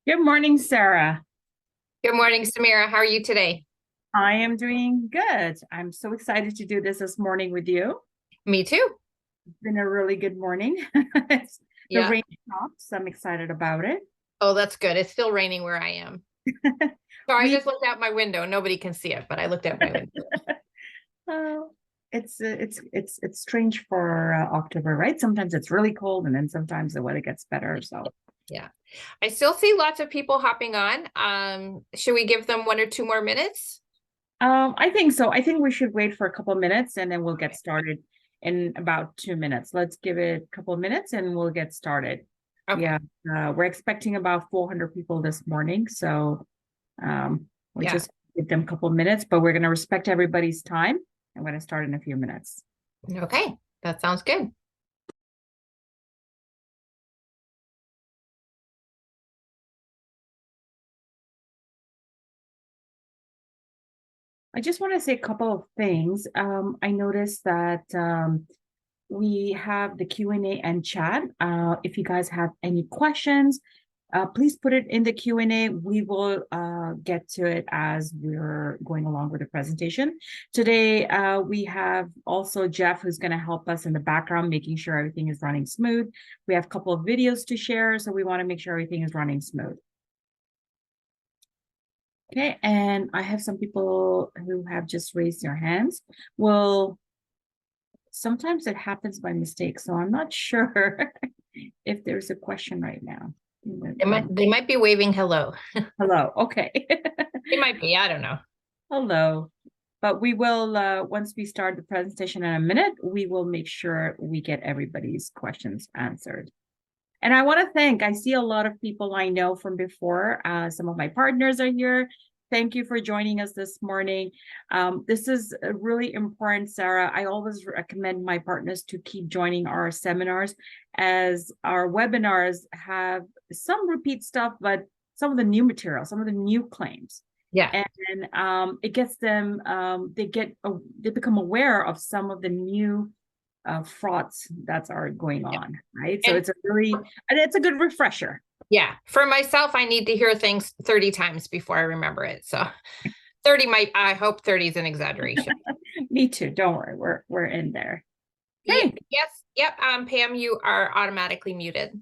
Good morning, Sarah. Good morning, Samira. How are you today? I am doing good. I'm so excited to do this morning with you. Me too. It's been a really good morning. The Yeah. rain stopped, so I'm excited about it. Oh, that's good. It's still raining where I am. So I We just looked out my window. Nobody can see it, but I looked out my window. uh, it's strange for October, right? Sometimes it's really cold, and then sometimes the weather gets better. So Yeah. I still see lots of people hopping on. Should we give them 1 or 2 more minutes? I think so. I think we should wait for a couple of minutes, and then we'll get started in about 2 minutes. Let's give it a couple of minutes, and we'll get started. Okay. Yeah, we're expecting about 400 people this morning, so we'll Yeah. just give them a couple of minutes, but we're going to respect everybody's time. I'm going to start in a few minutes. Okay. That sounds good. I just want to say a couple of things. I noticed that we have the Q&A and chat. If you guys have any questions, please put it in the Q&A. We will get to it as we're going along with the presentation. Today, we have also Jeff, who's going to help us in the background, making sure everything is running smooth. We have a couple of videos to share, so we want to make sure everything is running smooth. Okay, and I have some people who have just raised their hands. Well, sometimes it happens by mistake, so I'm not sure if there's a question right now. They might be waving hello. Hello, okay. They might be. I don't know. Hello. But we will, once we start the presentation in a minute, we will make sure we get everybody's questions answered. And I want to thank, I see a lot of people I know from before. Some of my partners are here. Thank you for joining us this morning. This is really important, Sarah. I always recommend my partners to keep joining our seminars, as our webinars have some repeat stuff, but some of the new material, some of the new claims. Yeah. And it gets them, they become aware of some of the new frauds that are going Yeah. on, right? So And it's a good refresher. yeah, for myself, I need to hear things 30 times before I remember it. So 30 might, I hope 30 is an exaggeration. Me too. Don't worry, we're in there. Yeah, Okay. yes, yep. Pam, you are automatically muted.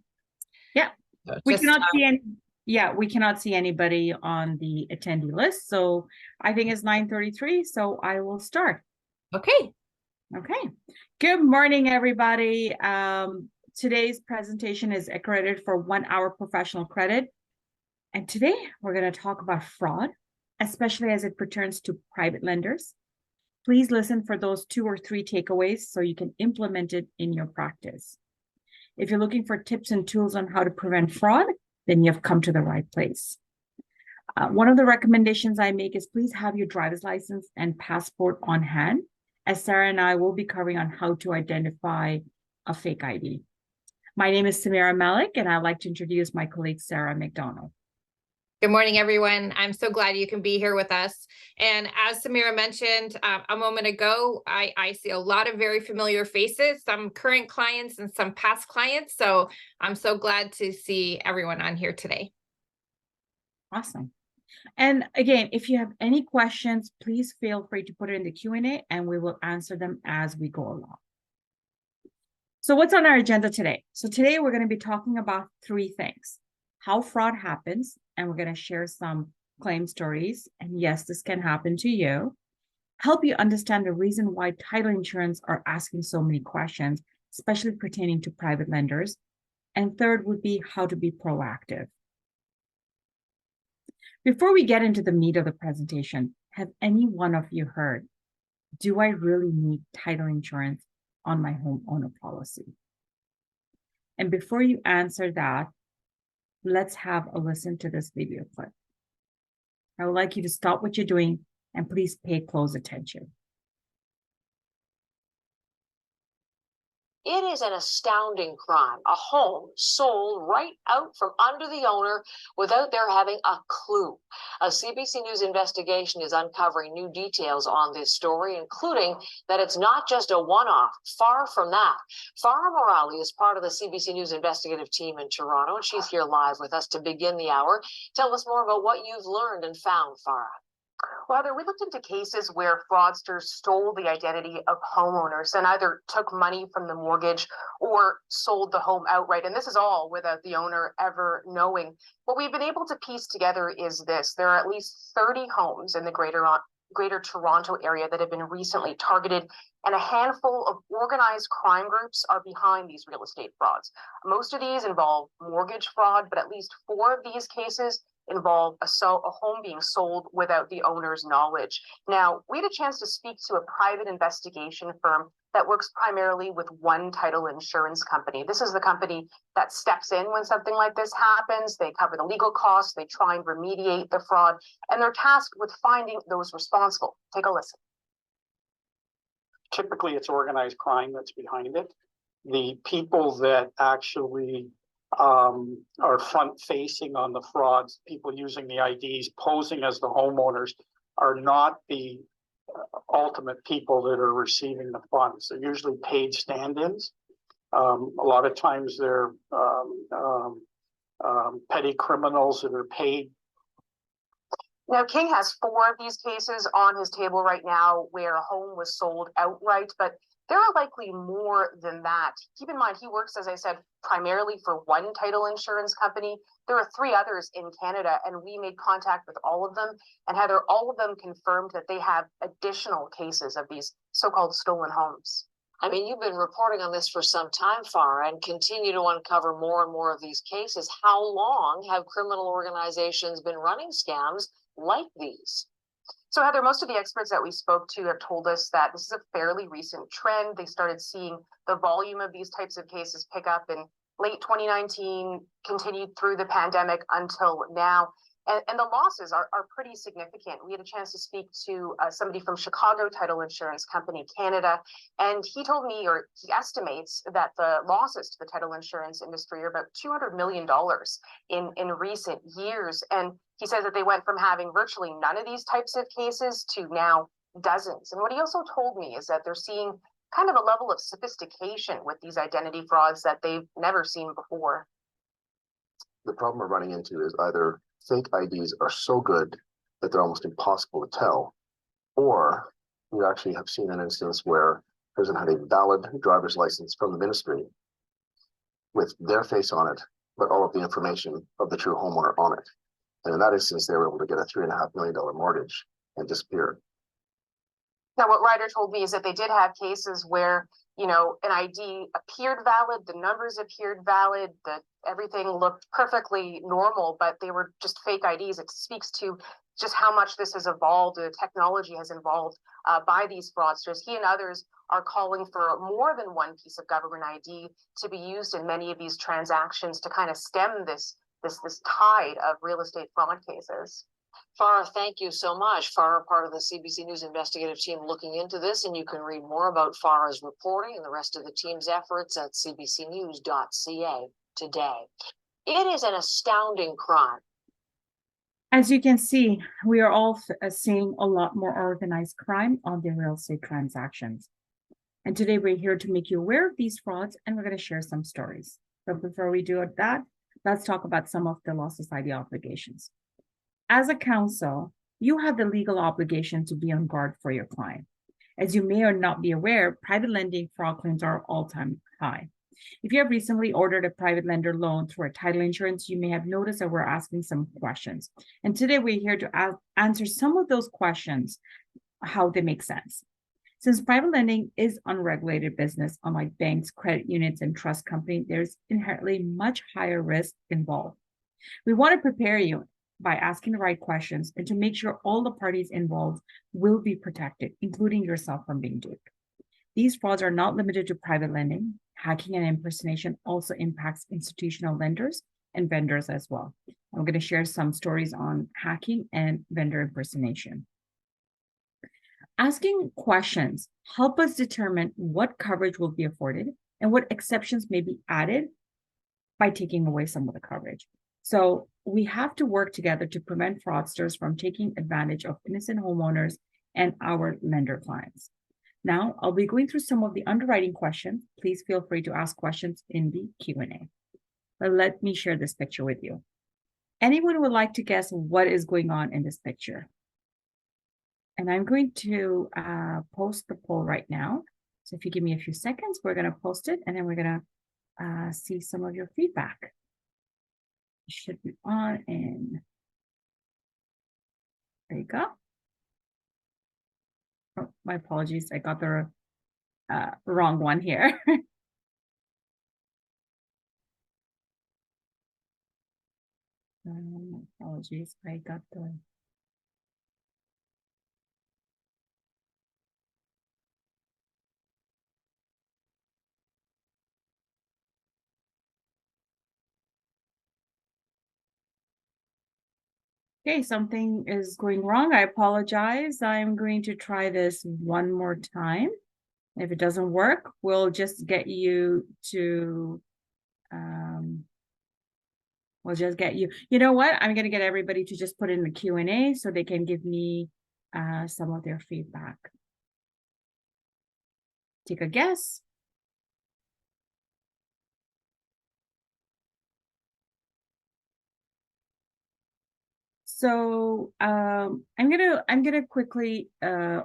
Yeah. So We just cannot see any. Yeah, we cannot see anybody on the attendee list. So I think it's 9:33. So I will start. okay. Okay. Good morning, everybody. Today's presentation is accredited for 1 hour professional credit. And today we're going to talk about fraud, especially as it pertains to private lenders. Please listen for those 2 or 3 takeaways so you can implement it in your practice. If you're looking for tips and tools on how to prevent fraud, then you've come to the right place. One of the recommendations I make is please have your driver's license and passport on hand, as Sarah and I will be covering on how to identify a fake ID. My name is Samira Malik, and I'd like to introduce my colleague, Sarah McDonald. Good morning, everyone. I'm so glad you can be here with us. And as Samira mentioned a moment ago, I see a lot of very familiar faces, some current clients and some past clients. So I'm so glad to see everyone on here today. Awesome. And again, if you have any questions, please feel free to put it in the Q&A and we will answer them as we go along. So what's on our agenda today? So today we're going to be talking about 3 things: how fraud happens, and we're going to share some claim stories. And yes, this can happen to you. Help you understand the reason why title insurance are asking so many questions, especially pertaining to private lenders. And third would be how to be proactive. Before we get into the meat of the presentation, have any one of you heard, do I really need title insurance on my homeowner policy? And before you answer that, let's have a listen to this video clip. I would like you to stop what you're doing and please pay close attention. It is an astounding crime. A home sold right out from under the owner without their having a clue. A CBC News investigation is uncovering new details on this story, including that it's not just a one-off. Far from that. Farah Morali is part of the CBC News investigative team in Toronto, and she's here live with us to begin the hour. Tell us more about what you've learned and found, Farah. Well, Heather, we looked into cases where fraudsters stole the identity of homeowners and either took money from the mortgage or sold the home outright. And this is all without the owner ever knowing. What we've been able to piece together is this. There are at least 30 homes in the Greater Toronto area that have been recently targeted, and a handful of organized crime groups are behind these real estate frauds. Most of these involve mortgage fraud, but at least 4 of these cases involve a home being sold without the owner's knowledge. Now, we had a chance to speak to a private investigation firm that works primarily with One Title Insurance Company. This is the company that steps in when something like this happens. They cover the legal costs, they try and remediate the fraud, and they're tasked with finding those responsible. Take a listen. Typically, it's organized crime that's behind it. The people that actually are front-facing on the frauds, people using the IDs, posing as the homeowners, are not the ultimate people that are receiving the funds. They're usually paid stand-ins. A lot of times they're petty criminals that are paid. Now, King has 4 of these cases on his table right now where a home was sold outright, but there are likely more than that. Keep in mind, he works, as I said, primarily for One Title Insurance Company. There are 3 others in Canada, and we made contact with all of them. And Heather, all of them confirmed that they have additional cases of these so-called stolen homes. I mean, you've been reporting on this for some time, Farah, and continue to uncover more and more of these cases. How long have criminal organizations been running scams like these? So Heather, most of the experts that we spoke to have told us that this is a fairly recent trend. They started seeing the volume of these types of cases pick up in late 2019, continued through the pandemic until now. And the losses are pretty significant. We had a chance to speak to somebody from Chicago Title Insurance Company, Canada, and he told me, or he estimates that the losses to the title insurance industry are about $200 million in recent years. And he says that they went from having virtually none of these types of cases to now dozens. And what he also told me is that they're seeing kind of a level of sophistication with these identity frauds that they've never seen before. The problem we're running into is either fake IDs are so good that they're almost impossible to tell, or we actually have seen an instance where a person had a valid driver's license from the ministry with their face on it, but all of the information of the true homeowner on it. And in that instance, they were able to get a $3.5 million mortgage and disappear. Now, what Ryder told me is that they did have cases where, you know, an ID appeared valid, the numbers appeared valid, that everything looked perfectly normal, but they were just fake IDs. It speaks to just how much this has evolved, the technology has evolved by these fraudsters. He and others are calling for more than one piece of government ID to be used in many of these transactions to kind of stem this tide of real estate fraud cases. Farah, thank you so much. Farah, part of the CBC News investigative team looking into this, and you can read more about Farah's reporting and the rest of the team's efforts at cbcnews.ca today. It is an astounding crime. As you can see, we are all seeing a lot more organized crime on the real estate transactions. And today we're here to make you aware of these frauds, and we're going to share some stories. But before we do that, let's talk about some of the law society obligations. As a counsel, you have the legal obligation to be on guard for your client. As you may or not be aware, private lending fraud claims are all-time high. If you have recently ordered a private lender loan through a title insurance, you may have noticed that we're asking some questions. And today we're here to answer some of those questions, how they make sense. Since private lending is unregulated business, unlike banks, credit unions, and trust companies, there's inherently much higher risk involved. We want to prepare you by asking the right questions and to make sure all the parties involved will be protected, including yourself from being duped. These frauds are not limited to private lending. Hacking and impersonation also impacts institutional lenders and vendors as well. I'm going to share some stories on hacking and vendor impersonation. Asking questions help us determine what coverage will be afforded and what exceptions may be added by taking away some of the coverage. So we have to work together to prevent fraudsters from taking advantage of innocent homeowners and our lender clients. Now, I'll be going through some of the underwriting questions. Please feel free to ask questions in the Q&A. But let me share this picture with you. Anyone would like to guess what is going on in this picture? And I'm going to post the poll right now. So if you give me a few seconds, we're going to post it, and then we're going to see some of your feedback. It should be on, and there you go. Oh, my apologies, I got the wrong one here. Apologies, I got the. Okay, something is going wrong. I apologize. I'm going to try this one more time. If it doesn't work, we'll just get you to, we'll just get you. You know what? I'm going to get everybody to just put in the Q&A so they can give me some of their feedback. Take a guess. So I'm gonna quickly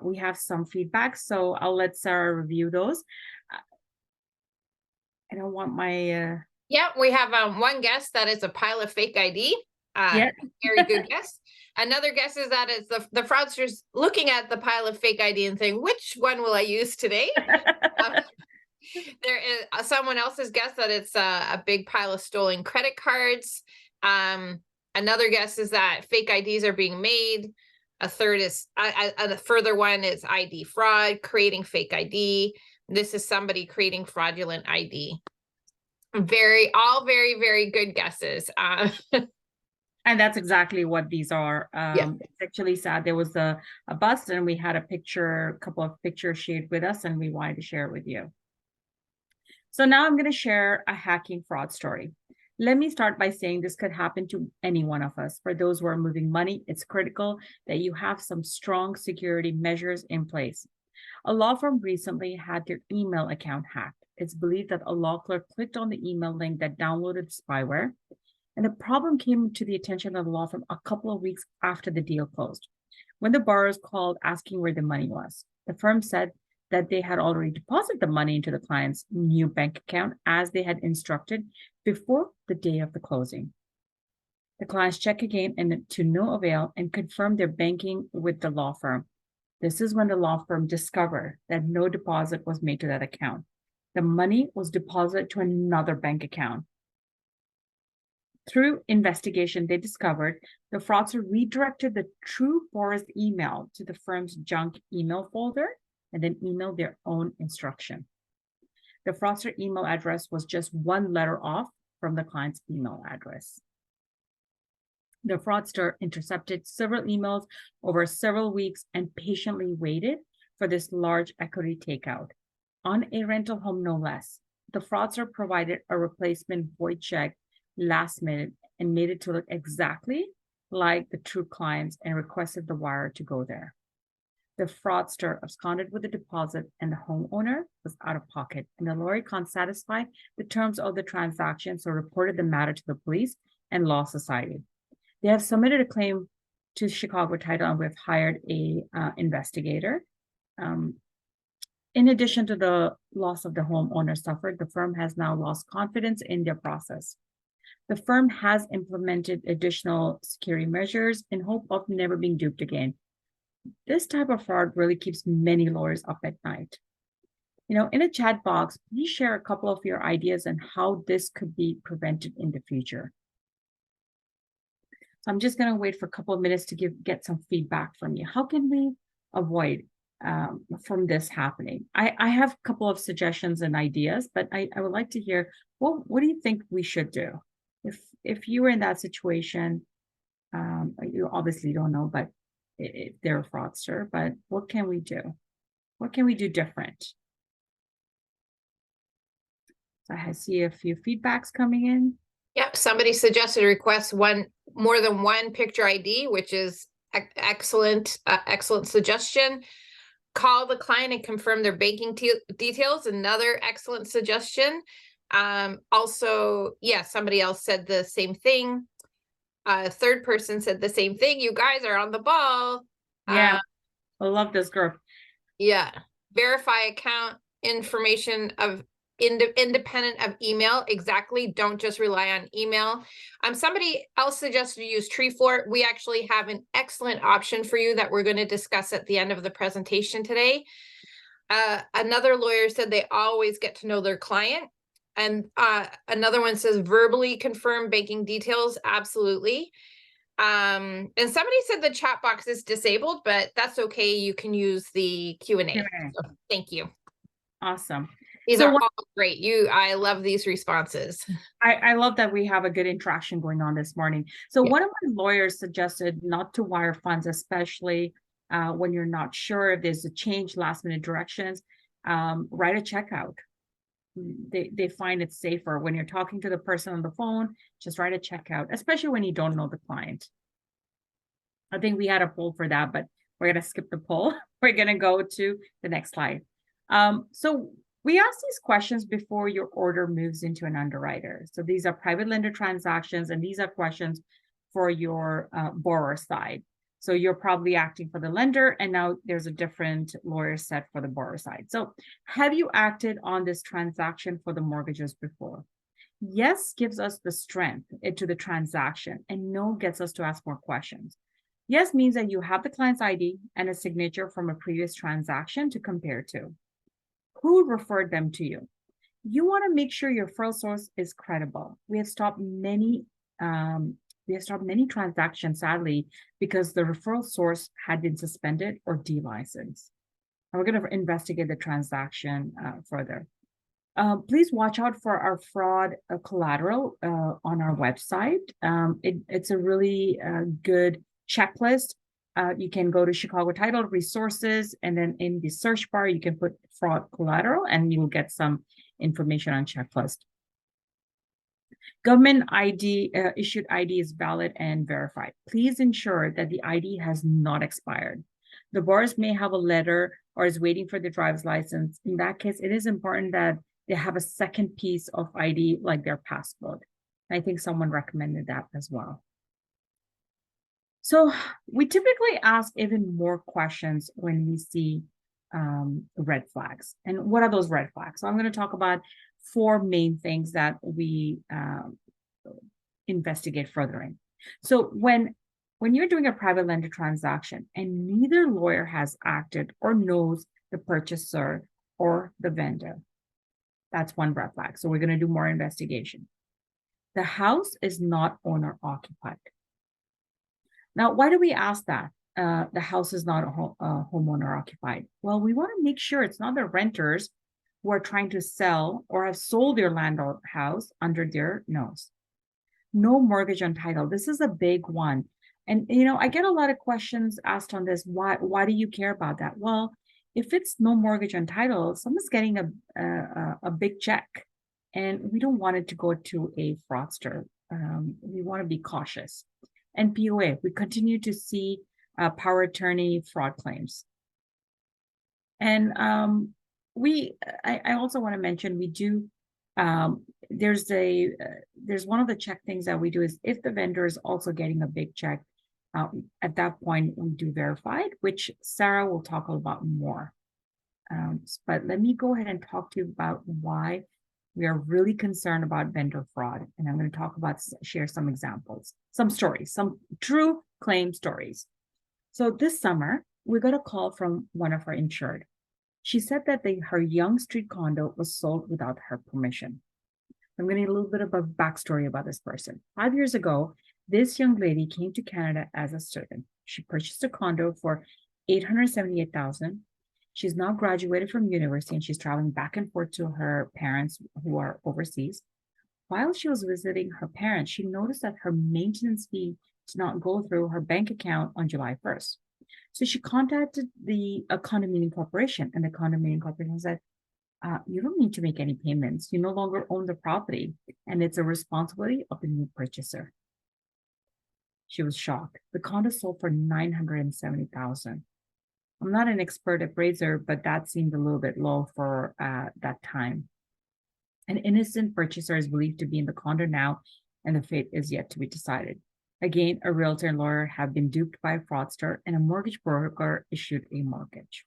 we have some feedback, so I'll let Sarah review those. I don't want my Yeah, we have one guess that it's a pile of fake ID. Yeah. Very good guess. Another guess is that it's the fraudsters looking at the pile of fake ID and saying, which one will I use today? There is someone else's guess that it's a big pile of stolen credit cards. Another guess is that fake IDs are being made. A third is a further one is ID fraud, creating fake ID. This is somebody creating fraudulent ID. All very, very good guesses. And that's exactly what these are. Yeah. It's actually sad. There was a bust, and we had a couple of pictures shared with us, and we wanted to share it with you. So now I'm going to share a hacking fraud story. Let me start by saying this could happen to any one of us. For those who are moving money, it's critical that you have some strong security measures in place. A law firm recently had their email account hacked. It's believed that a law clerk clicked on the email link that downloaded spyware, and the problem came to the attention of the law firm a couple of weeks after the deal closed. When the borrowers called asking where the money was, the firm said that they had already deposited the money into the client's new bank account as they had instructed before the day of the closing. The clients checked again and to no avail and confirmed their banking with the law firm. This is when the law firm discovered that no deposit was made to that account. The money was deposited to another bank account. Through investigation, they discovered the fraudster redirected the True Forest email to the firm's junk email folder and then emailed their own instruction. The fraudster email address was just one letter off from the client's email address. The fraudster intercepted several emails over several weeks and patiently waited for this large equity takeout. On a rental home, no less, the fraudster provided a replacement void check last minute and made it to look exactly like the true clients and requested the wire to go there. The fraudster absconded with the deposit, and the homeowner was out of pocket, and the lawyer can't satisfy the terms of the transaction, so reported the matter to the police and Law Society. They have submitted a claim to Chicago Title, and we've hired a investigator. In addition to the loss of the homeowner suffered, the firm has now lost confidence in their process. The firm has implemented additional security measures in hope of never being duped again. This type of fraud really keeps many lawyers up at night. In a chat box, please share a couple of your ideas on how this could be prevented in the future. So I'm just going to wait for a couple of minutes to get some feedback from you. How can we avoid from this happening? I have a couple of suggestions and ideas, but I would like to hear, what do you think we should do? If you were in that situation, you obviously don't know, but if they're a fraudster, but what can we do? What can we do different? So I see a few feedbacks coming in. Yep, somebody suggested to request more than one picture ID, which is excellent, excellent suggestion. Call the client and confirm their banking details, another excellent suggestion. Also, yeah, somebody else said the same thing. A third person said the same thing. You guys are on the ball. Yeah, I love this group. Yeah, verify account information of independent of email. Exactly. Don't just rely on email. Somebody else suggested you use Treefort. We actually have an excellent option for you that we're going to discuss at the end of the presentation today. Another lawyer said they always get to know their client. And another one says verbally confirm banking details. Absolutely. And somebody said the chat box is disabled, but that's okay. You can use the Q&A. So, thank you. Awesome. These are all great. I love these responses. I love that we have a good interaction going on this morning. So one of my lawyers suggested not to wire funds, especially when you're not sure if there's a change, last minute directions. Write a check out. They find it safer when you're talking to the person on the phone. Just write a check out, especially when you don't know the client. I think we had a poll for that, but we're going to skip the poll. We're going to go to the next slide. So we ask these questions before your order moves into an underwriter. So these are private lender transactions, and these are questions for your borrower side. So you're probably acting for the lender, and now there's a different lawyer set for the borrower side. So have you acted on this transaction for the mortgages before? Yes gives us the strength into the transaction, and no gets us to ask more questions. Yes means that you have the client's ID and a signature from a previous transaction to compare to. Who referred them to you? You want to make sure your referral source is credible. We have stopped many transactions, sadly, because the referral source had been suspended or delicensed. And we're going to investigate the transaction further. Please watch out for our fraud collateral on our website. It's a really good checklist. You can go to Chicago Title Resources, and then in the search bar, you can put fraud collateral, and you will get some information on checklist. Government ID issued ID is valid and verified. Please ensure that the ID has not expired. The borrowers may have a letter or is waiting for the driver's license. In that case, it is important that they have a second piece of ID like their passport. I think someone recommended that as well. So we typically ask even more questions when we see red flags. And what are those red flags? So I'm going to talk about 4 main things that we investigate further in. So when you're doing a private lender transaction and neither lawyer has acted or knows the purchaser or the vendor, that's one red flag. So we're going to do more investigation. The house is not owner occupied. Now, why do we ask that? The house is not homeowner occupied. Well, we want to make sure it's not the renters who are trying to sell or have sold their landlord house under their nose. No mortgage on title. This is a big one. And, I get a lot of questions asked on this. Why do you care about that? Well, if it's no mortgage on title, someone's getting a big check, and we don't want it to go to a fraudster. We want to be cautious. And POA, we continue to see power attorney fraud claims. And I also want to mention, we do, there's one of the check things that we do is if the vendor is also getting a big check, at that point we do verified, which Sarah will talk about more. But let me go ahead and talk to you about why we are really concerned about vendor fraud. And I'm going to share some examples, some stories, some true claim stories. So this summer, we got a call from one of our insured. She said that her Yonge Street condo was sold without her permission. I'm going to need a little bit of a backstory about this person. 5 years ago, this young lady came to Canada as a student. She purchased a condo for $878,000. She's now graduated from university, and she's traveling back and forth to her parents who are overseas. While she was visiting her parents, she noticed that her maintenance fee did not go through her bank account on July 1st. So she contacted the condominium corporation, and the condominium corporation said, You don't need to make any payments. You no longer own the property, and it's a responsibility of the new purchaser. She was shocked. The condo sold for $970,000. I'm not an expert appraiser, but that seemed a little bit low for that time. An innocent purchaser is believed to be in the condo now, and the fate is yet to be decided. Again, a realtor and lawyer have been duped by a fraudster, and a mortgage broker issued a mortgage.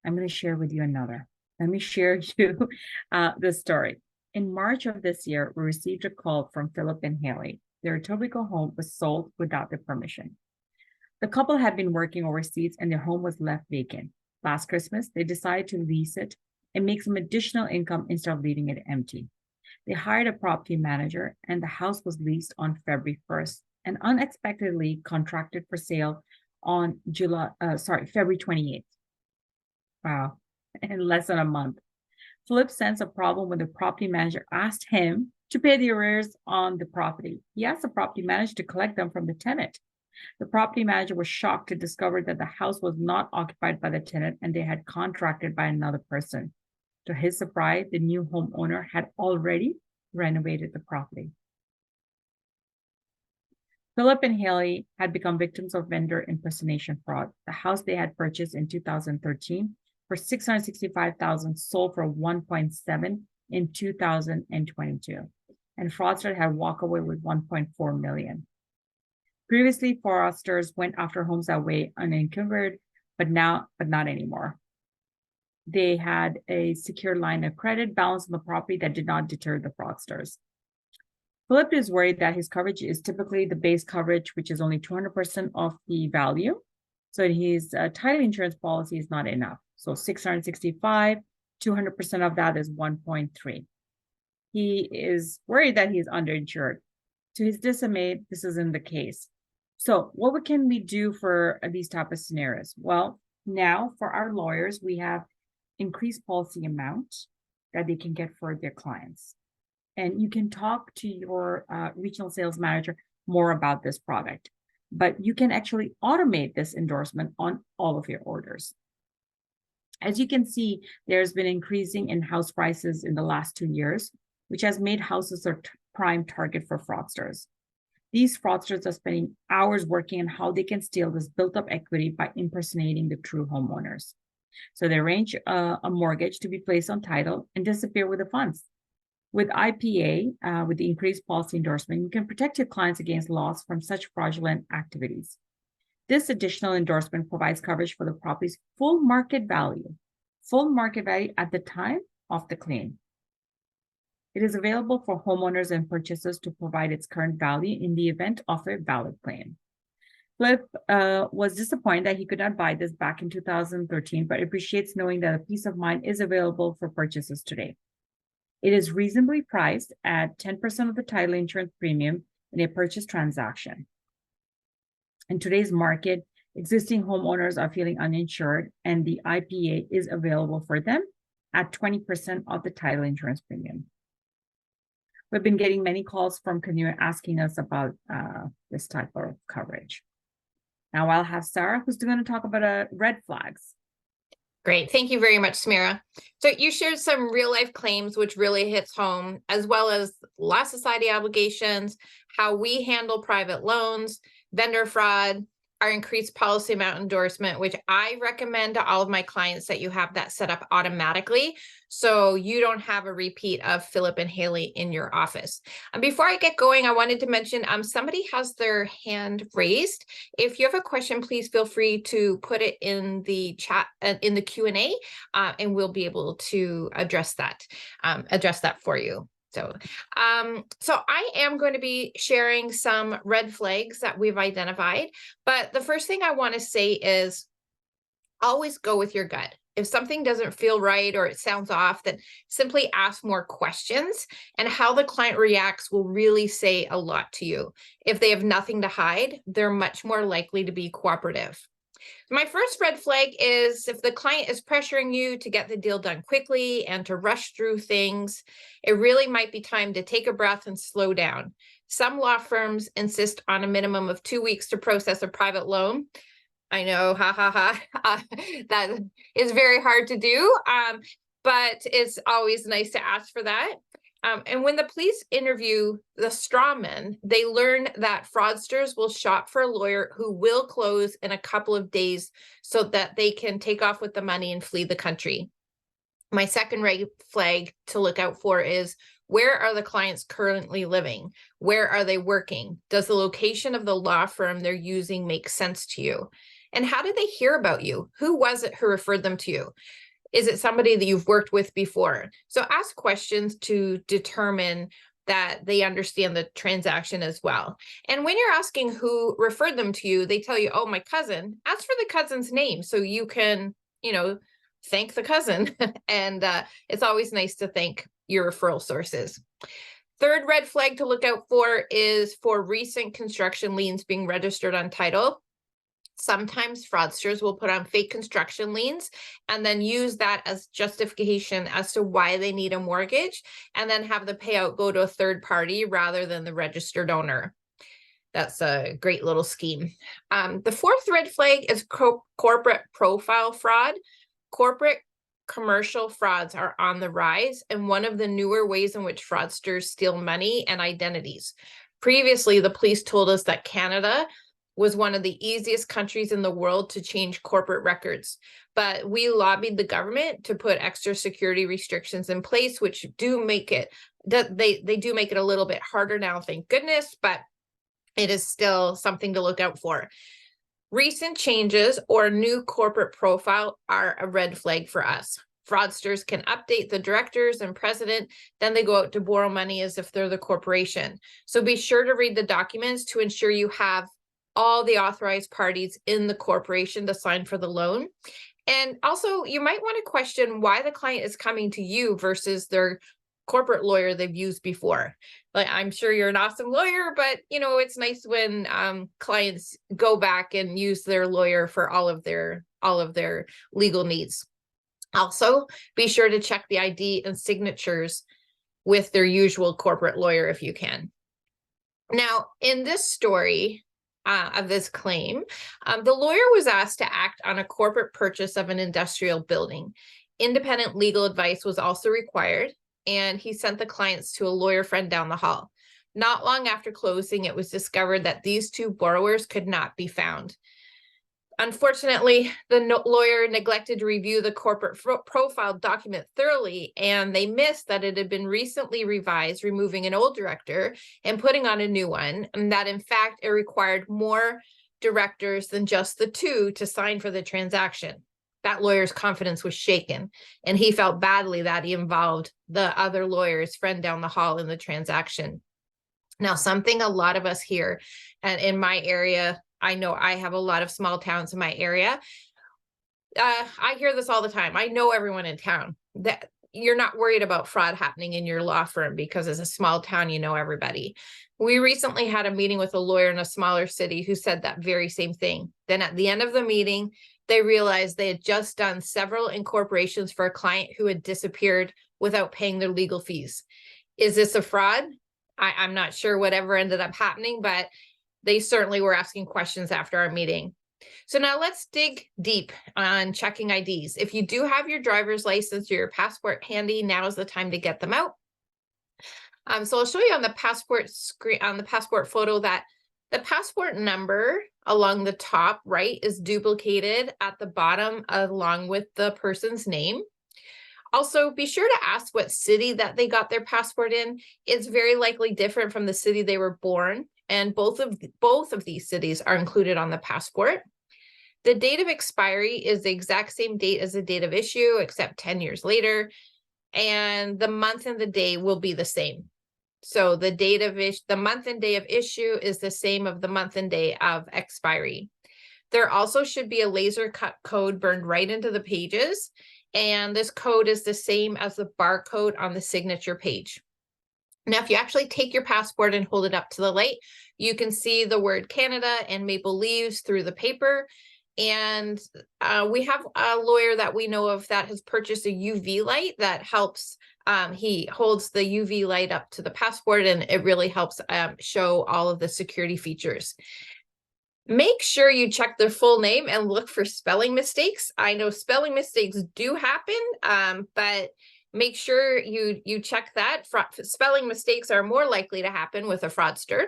I'm going to share with you another. Let me share you the story. In March of this year, we received a call from Philip and Haley. Their Etobicoke home was sold without their permission. The couple had been working overseas and their home was left vacant. Last Christmas, they decided to lease it and make some additional income instead of leaving it empty. They hired a property manager and the house was leased on February 1st and unexpectedly contracted for sale on February 28th. Wow, in less than a month. Philip sensed a problem when the property manager asked him to pay the arrears on the property. He asked the property manager to collect them from the tenant. The property manager was shocked to discover that the house was not occupied by the tenant and they had contracted by another person. To his surprise, the new homeowner had already renovated the property. Philip and Haley had become victims of vendor impersonation fraud. The house they had purchased in 2013 for $665,000 sold for $1.7 in 2022, and fraudster had walked away with $1.4 million. Previously, fraudsters went after homes that way unencumbered, but not anymore. They had a secure line of credit balance on the property that did not deter the fraudsters. Philip is worried that his coverage is typically the base coverage, which is only 200% of the value. So his title insurance policy is not enough. So 665, 200% of that is 1.3. He is worried that he's underinsured. To his dismay, this isn't the case. So what can we do for these type of scenarios? Well, now for our lawyers, we have increased policy amount that they can get for their clients. And you can talk to your regional sales manager more about this product, but you can actually automate this endorsement on all of your orders. As you can see, there's been increasing in house prices in the last 2 years, which has made houses a prime target for fraudsters. These fraudsters are spending hours working on how they can steal this built-up equity by impersonating the true homeowners. So they arrange a mortgage to be placed on title and disappear with the funds. With IPA, with the increased policy endorsement, you can protect your clients against loss from such fraudulent activities. This additional endorsement provides coverage for the property's full market value at the time of the claim. It is available for homeowners and purchasers to provide its current value in the event of a valid claim. Philip was disappointed that he could not buy this back in 2013, but appreciates knowing that a peace of mind is available for purchases today. It is reasonably priced at 10% of the title insurance premium in a purchase transaction. In today's market, existing homeowners are feeling uninsured, and the IPA is available for them at 20% of the title insurance premium. We've been getting many calls from consumers asking us about this type of coverage. Now I'll have Sarah, who's going to talk about red flags. Great. Thank you very much, Samira. So you shared some real life claims, which really hits home, as well as law society obligations, how we handle private loans, vendor fraud, our increased policy amount endorsement, which I recommend to all of my clients that you have that set up automatically, so you don't have a repeat of Philip and Haley in your office. And before I get going, I wanted to mention somebody has their hand raised. If you have a question, please feel free to put it in the chat, in the Q&A, and we'll be able to address that for you. So I am going to be sharing some red flags that we've identified, but the first thing I want to say is always go with your gut. If something doesn't feel right or it sounds off, then simply ask more questions, and how the client reacts will really say a lot to you. If they have nothing to hide, they're much more likely to be cooperative. My first red flag is if the client is pressuring you to get the deal done quickly and to rush through things, it really might be time to take a breath and slow down. Some law firms insist on a minimum of 2 weeks to process a private loan. I know, ha ha ha. That is very hard to do, but it's always nice to ask for that. And when the police interview the straw men, they learn that fraudsters will shop for a lawyer who will close in a couple of days so that they can take off with the money and flee the country. My second red flag to look out for is, where are the clients currently living? Where are they working? Does the location of the law firm they're using make sense to you? And how did they hear about you? Who was it who referred them to you? Is it somebody that you've worked with before? So ask questions to determine that they understand the transaction as well. And when you're asking who referred them to you, they tell you, oh, my cousin. Ask for the cousin's name so you can, thank the cousin. And it's always nice to thank your referral sources. Third red flag to look out for is for recent construction liens being registered on title. Sometimes fraudsters will put on fake construction liens and then use that as justification as to why they need a mortgage, and then have the payout go to a third party rather than the registered owner. That's a great little scheme. The fourth red flag is corporate profile fraud. Corporate commercial frauds are on the rise, and one of the newer ways in which fraudsters steal money and identities. Previously, the police told us that Canada was one of the easiest countries in the world to change corporate records. But we lobbied the government to put extra security restrictions in place, which do make it, they do make it a little bit harder now, thank goodness, but it is still something to look out for. Recent changes or new corporate profile are a red flag for us. Fraudsters can update the directors and president, then they go out to borrow money as if they're the corporation. So be sure to read the documents to ensure you have all the authorized parties in the corporation to sign for the loan. And also, you might want to question why the client is coming to you versus their corporate lawyer they've used before. Like, I'm sure you're an awesome lawyer, but it's nice when clients go back and use their lawyer for all of their legal needs. Also, be sure to check the ID and signatures with their usual corporate lawyer if you can. Now, in this story, of this claim, the lawyer was asked to act on a corporate purchase of an industrial building. Independent legal advice was also required, and he sent the clients to a lawyer friend down the hall. Not long after closing, it was discovered that these two borrowers could not be found. Unfortunately, the lawyer neglected to review the corporate profile document thoroughly, and they missed that it had been recently revised, removing an old director and putting on a new one, and that in fact it required more directors than just the two to sign for the transaction. That lawyer's confidence was shaken, and he felt badly that he involved the other lawyer's friend down the hall in the transaction. Now, something a lot of us here, and in my area, I know I have a lot of small towns in my area. I hear this all the time. I know everyone in town, that you're not worried about fraud happening in your law firm because it's a small town, you know everybody. We recently had a meeting with a lawyer in a smaller city who said that very same thing. Then at the end of the meeting, they realized they had just done several incorporations for a client who had disappeared without paying their legal fees. Is this a fraud? I'm not sure whatever ended up happening, but they certainly were asking questions after our meeting. So now let's dig deep on checking IDs. If you do have your driver's license or your passport handy, now is the time to get them out. So I'll show you on the passport screen, on the passport photo, that the passport number along the top right is duplicated at the bottom along with the person's name. Also, be sure to ask what city that they got their passport in. It's very likely different from the city they were born, and both of these cities are included on the passport. The date of expiry is the exact same date as the date of issue, except 10 years later, and the month and the day will be the same. So the date of the month and day of issue is the same of the month and day of expiry. There also should be a laser cut code burned right into the pages, and this code is the same as the barcode on the signature page. Now, if you actually take your passport and hold it up to the light, you can see the word Canada and maple leaves through the paper. And we have a lawyer that we know of that has purchased a UV light that helps. He holds the UV light up to the passport, and it really helps show all of the security features. Make sure you check their full name and look for spelling mistakes. I know spelling mistakes do happen, but make sure you check that. Spelling mistakes are more likely to happen with a fraudster.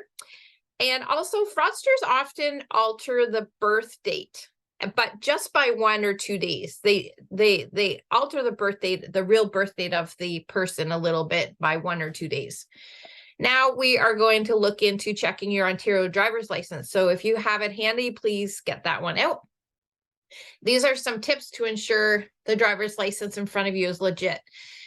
And also, fraudsters often alter the birth date, but just by 1 or 2 days. They alter the birth date, the real birth date of the person, a little bit by 1 or 2 days. Now we are going to look into checking your Ontario driver's license. So if you have it handy, please get that one out. These are some tips to ensure the driver's license in front of you is legit.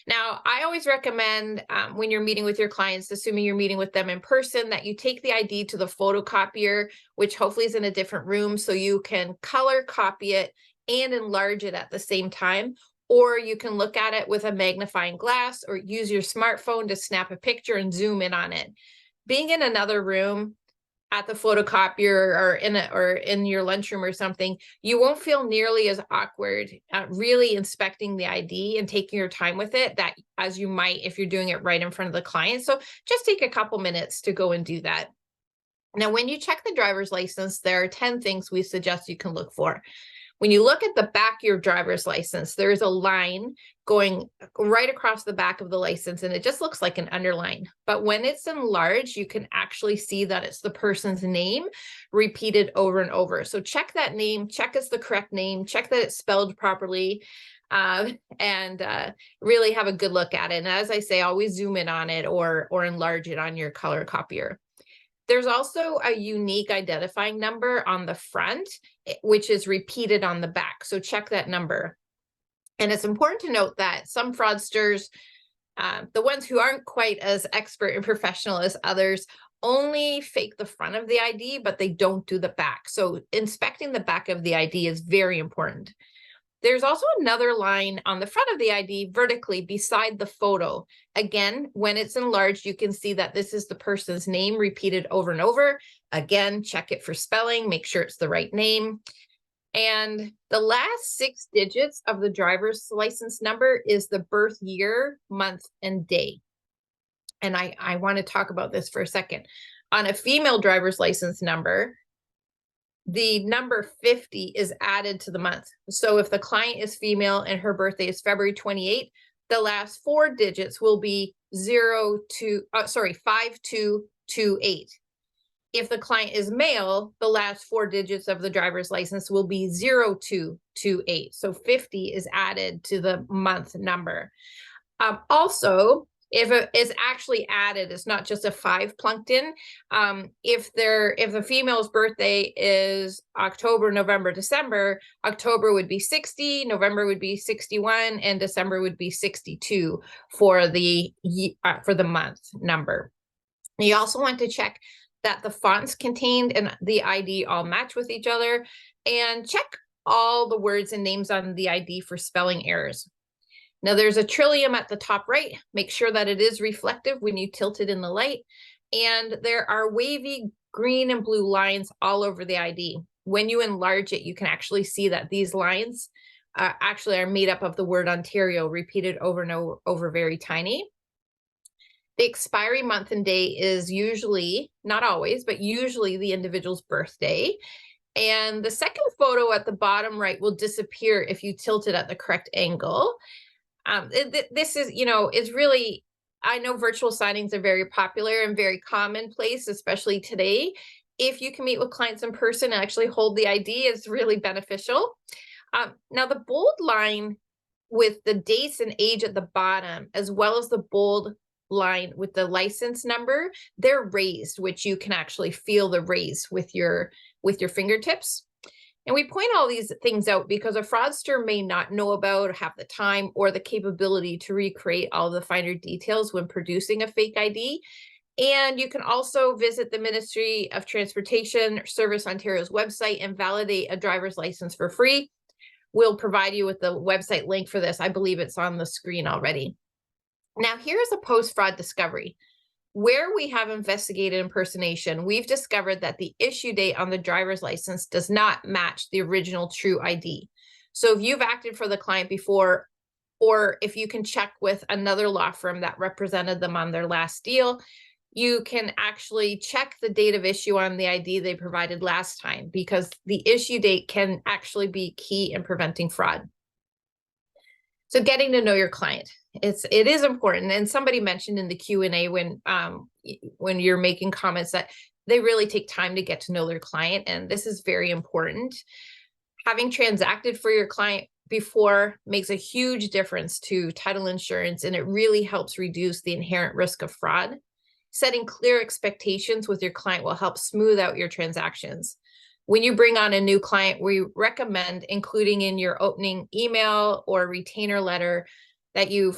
Now, I always recommend when you're meeting with your clients, assuming you're meeting with them in person, that you take the ID to the photocopier, which hopefully is in a different room, so you can color copy it and enlarge it at the same time. Or you can look at it with a magnifying glass or use your smartphone to snap a picture and zoom in on it. Being in another room at the photocopier or in your lunchroom or something, you won't feel nearly as awkward really inspecting the ID and taking your time with it that as you might if you're doing it right in front of the client. So just take a couple minutes to go and do that. Now, when you check the driver's license, there are 10 things we suggest you can look for. When you look at the back of your driver's license, there's a line going right across the back of the license, and it just looks like an underline. But when it's enlarged, you can actually see that it's the person's name repeated over and over. So check that name, check it's the correct name, check that it's spelled properly, and really have a good look at it. And as I say, always zoom in on it or enlarge it on your color copier. There's also a unique identifying number on the front, which is repeated on the back. So check that number. And it's important to note that some fraudsters, the ones who aren't quite as expert and professional as others, only fake the front of the ID, but they don't do the back. So inspecting the back of the ID is very important. There's also another line on the front of the ID vertically beside the photo. Again, when it's enlarged, you can see that this is the person's name repeated over and over. Again, check it for spelling, make sure it's the right name. And the last 6 digits of the driver's license number is the birth year, month, and day. And I want to talk about this for a second. On a female driver's license number, the number 50 is added to the month. So if the client is female and her birthday is February 28th, the last 4 digits will be 5228. If the client is male, the last 4 digits of the driver's license will be 0228. So 50 is added to the month number. Also, if it is actually added, it's not just a 5 plunked in. If the female's birthday is October, November, December, October would be 60, November would be 61, and December would be 62 for the month number. And you also want to check that the fonts contained in the ID all match with each other, and check all the words and names on the ID for spelling errors. Now there's a trillium at the top right. Make sure that it is reflective when you tilt it in the light. And there are wavy green and blue lines all over the ID. When you enlarge it, you can actually see that these lines actually are made up of the word Ontario repeated over and over very tiny. The expiry month and day is usually, not always, but usually the individual's birthday. And the second photo at the bottom right will disappear if you tilt it at the correct angle. This is, it's really, I know virtual signings are very popular and very commonplace, especially today. If you can meet with clients in person and actually hold the ID, is really beneficial. Now the bold line with the dates and age at the bottom, as well as the bold line with the license number, they're raised, which you can actually feel the raise with your fingertips. And we point all these things out because a fraudster may not know about, or have the time or the capability to recreate all the finer details when producing a fake ID. And you can also visit the Ministry of Transportation Service Ontario's website and validate a driver's license for free. We'll provide you with the website link for this. I believe it's on the screen already. Now, here's a post-fraud discovery. Where we have investigated impersonation, we've discovered that the issue date on the driver's license does not match the original true ID. So if you've acted for the client before, or if you can check with another law firm that represented them on their last deal, you can actually check the date of issue on the ID they provided last time, because the issue date can actually be key in preventing fraud. So getting to know your client, it is important. And somebody mentioned in the Q&A when you're making comments that they really take time to get to know their client, and this is very important. Having transacted for your client before makes a huge difference to title insurance, and it really helps reduce the inherent risk of fraud. Setting clear expectations with your client will help smooth out your transactions. When you bring on a new client, we recommend including in your opening email or retainer letter that you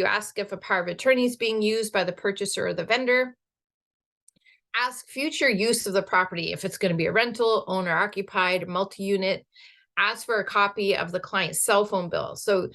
ask if a power of attorney is being used by the purchaser or the vendor. Ask future use of the property, if it's going to be a rental, owner occupied, multi-unit. Ask for a copy of the client's cell phone bill. So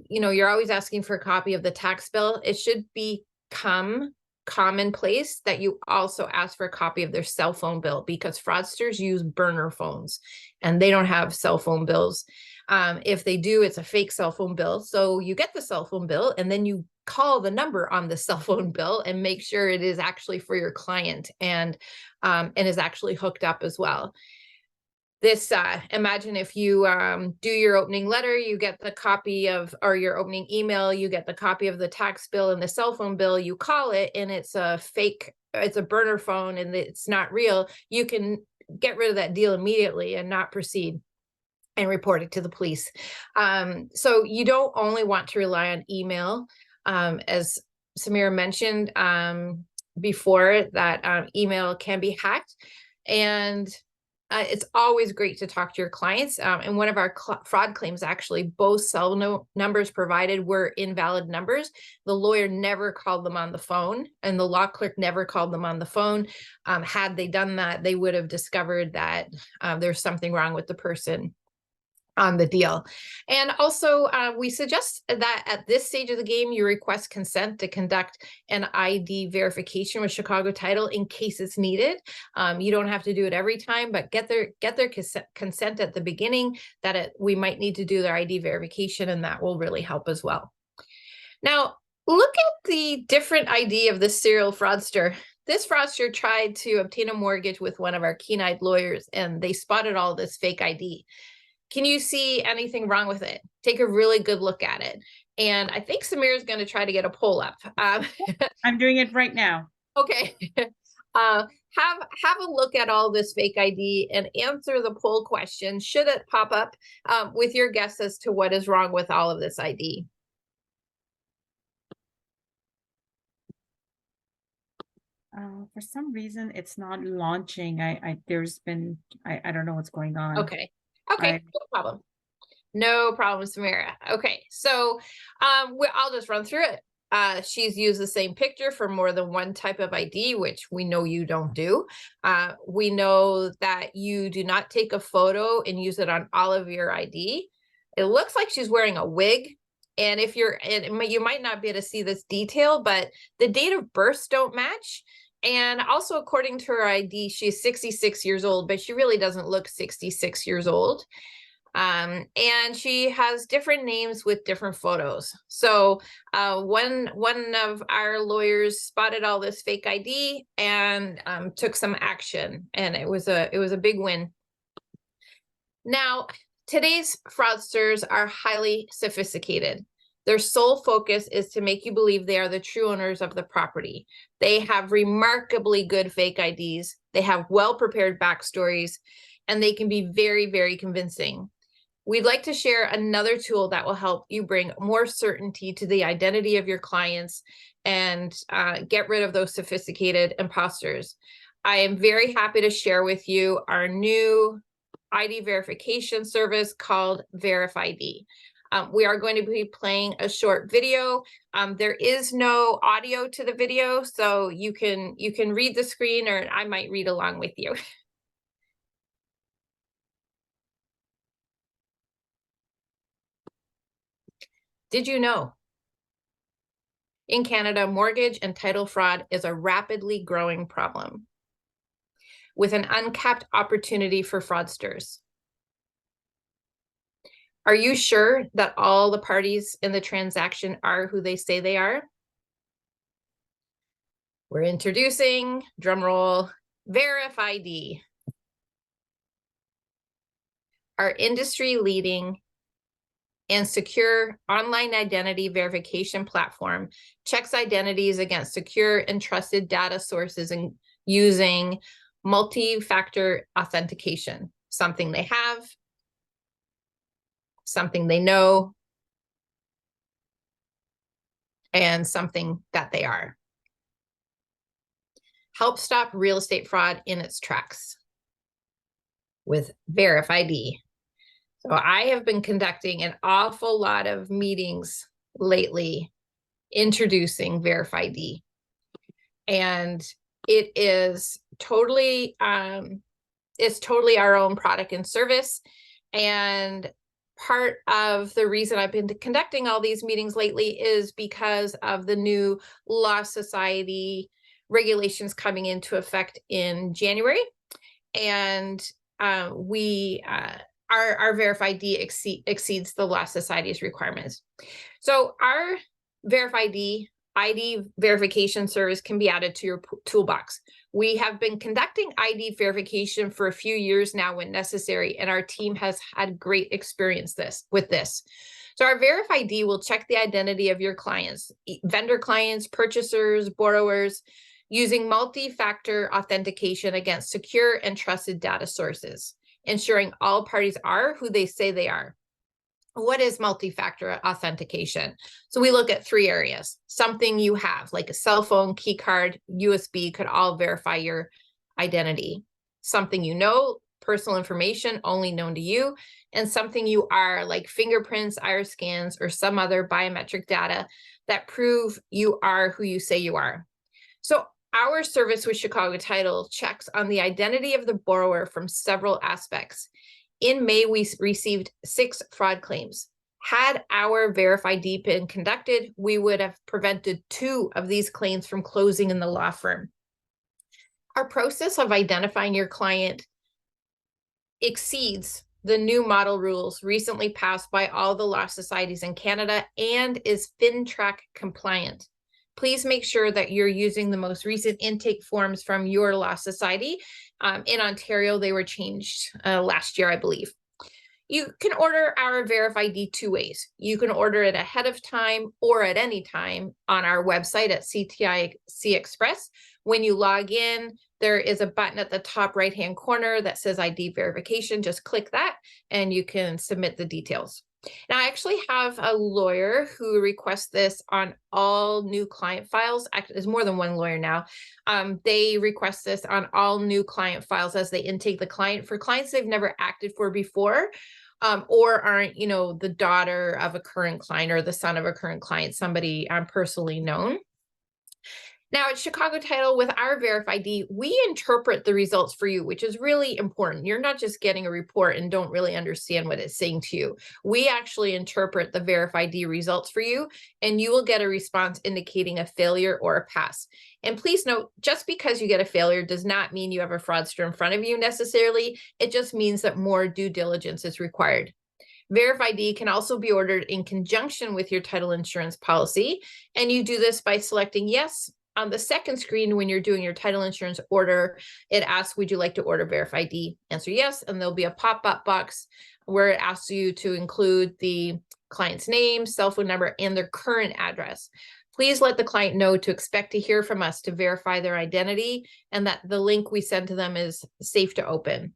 you're always asking for a copy of the tax bill. It should become commonplace that you also ask for a copy of their cell phone bill, because fraudsters use burner phones and they don't have cell phone bills. If they do, it's a fake cell phone bill. So you get the cell phone bill and then you call the number on the cell phone bill and make sure it is actually for your client and is actually hooked up as well. This, imagine if you do your opening letter, you get the copy of, or your opening email, you get the copy of the tax bill and the cell phone bill, you call it and it's a fake, it's a burner phone and it's not real. You can get rid of that deal immediately and not proceed and report it to the police. So you don't only want to rely on email. As Samira mentioned before, that email can be hacked, and it's always great to talk to your clients. And one of our fraud claims, actually, both cell numbers provided were invalid numbers. The lawyer never called them on the phone, and the law clerk never called them on the phone. Had they done that, they would have discovered that there's something wrong with the person on the deal. And also, we suggest that at this stage of the game, you request consent to conduct an ID verification with Chicago Title in case it's needed. You don't have to do it every time, but get their consent at the beginning that we might need to do their ID verification, and that will really help as well. Now, look at the different ID of this serial fraudster. This fraudster tried to obtain a mortgage with one of our keen-eyed lawyers, and they spotted all this fake ID. Can you see anything wrong with it? Take a really good look at it. And I think Samira is going to try to get a poll up. I'm doing it right now. Okay. Have a look at all this fake ID and answer the poll question. Should it pop up with your guess as to what is wrong with all of this ID? For some reason, it's not launching. I don't know what's going on. Okay. Okay, no problem. No problem, Samira. Okay, so I'll just run through it. She's used the same picture for more than one type of ID, which we know you don't do. We know that you do not take a photo and use it on all of your ID. It looks like she's wearing a wig. And you might not be able to see this detail, but the date of births don't match. And also, according to her ID, she's 66 years old, but she really doesn't look 66 years old. And she has different names with different photos. So one of our lawyers spotted all this fake ID and took some action, and it was a big win. Now, today's fraudsters are highly sophisticated. Their sole focus is to make you believe they are the true owners of the property. They have remarkably good fake IDs. They have well-prepared backstories, and they can be very, very convincing. We'd like to share another tool that will help you bring more certainty to the identity of your clients and get rid of those sophisticated imposters. I am very happy to share with you our new ID verification service called VerifID. We are going to be playing a short video. There is no audio to the video, so you can read the screen, or I might read along with you. Did you know? In Canada, mortgage and title fraud is a rapidly growing problem with an uncapped opportunity for fraudsters. Are you sure that all the parties in the transaction are who they say they are? We're introducing, drumroll, VerifID, our industry-leading and secure online identity verification platform checks identities against secure and trusted data sources and using multi-factor authentication, something they have, something they know, and something that they are. Help stop real estate fraud in its tracks with VerifID. So I have been conducting an awful lot of meetings lately introducing VerifID. And it is totally, it's totally our own product and service. And part of the reason I've been conducting all these meetings lately is because of the new Law Society regulations coming into effect in January. And our VerifID exceeds the Law Society's requirements. So our VerifID ID verification service can be added to your toolbox. We have been conducting ID verification for a few years now when necessary, and our team has had great experience with this. So our VerifID will check the identity of your clients, vendor clients, purchasers, borrowers, using multi-factor authentication against secure and trusted data sources, ensuring all parties are who they say they are. What is multi-factor authentication? So we look at 3 areas. Something you have, like a cell phone, key card, USB, could all verify your identity. Something you know, personal information only known to you, and something you are, like fingerprints, iris scans, or some other biometric data that prove you are who you say you are. So our service with Chicago Title checks on the identity of the borrower from several aspects. In May, we received 6 fraud claims. Had our VerifID been conducted, we would have prevented 2 of these claims from closing in the law firm. Our process of identifying your client exceeds the new model rules recently passed by all the law societies in Canada and is FinTrack compliant. Please make sure that you're using the most recent intake forms from your law society. In Ontario, they were changed last year, I believe. You can order our VerifID 2 ways. You can order it ahead of time or at any time on our website at CTIC Express. When you log in, there is a button at the top right-hand corner that says ID verification. Just click that and you can submit the details. Now, I actually have a lawyer who requests this on all new client files. Actually, there's more than one lawyer now. They request this on all new client files as they intake the client for clients they've never acted for before, or aren't, the daughter of a current client or the son of a current client, somebody personally known. Now at Chicago Title, with our VerifID, we interpret the results for you, which is really important. You're not just getting a report and don't really understand what it's saying to you. We actually interpret the VerifID results for you, and you will get a response indicating a failure or a pass. And please note, just because you get a failure does not mean you have a fraudster in front of you necessarily. It just means that more due diligence is required. VerifID can also be ordered in conjunction with your title insurance policy, and you do this by selecting yes. On the second screen, when you're doing your title insurance order, it asks, would you like to order VerifID? Answer yes, and there'll be a pop-up box where it asks you to include the client's name, cell phone number, and their current address. Please let the client know to expect to hear from us to verify their identity and that the link we send to them is safe to open.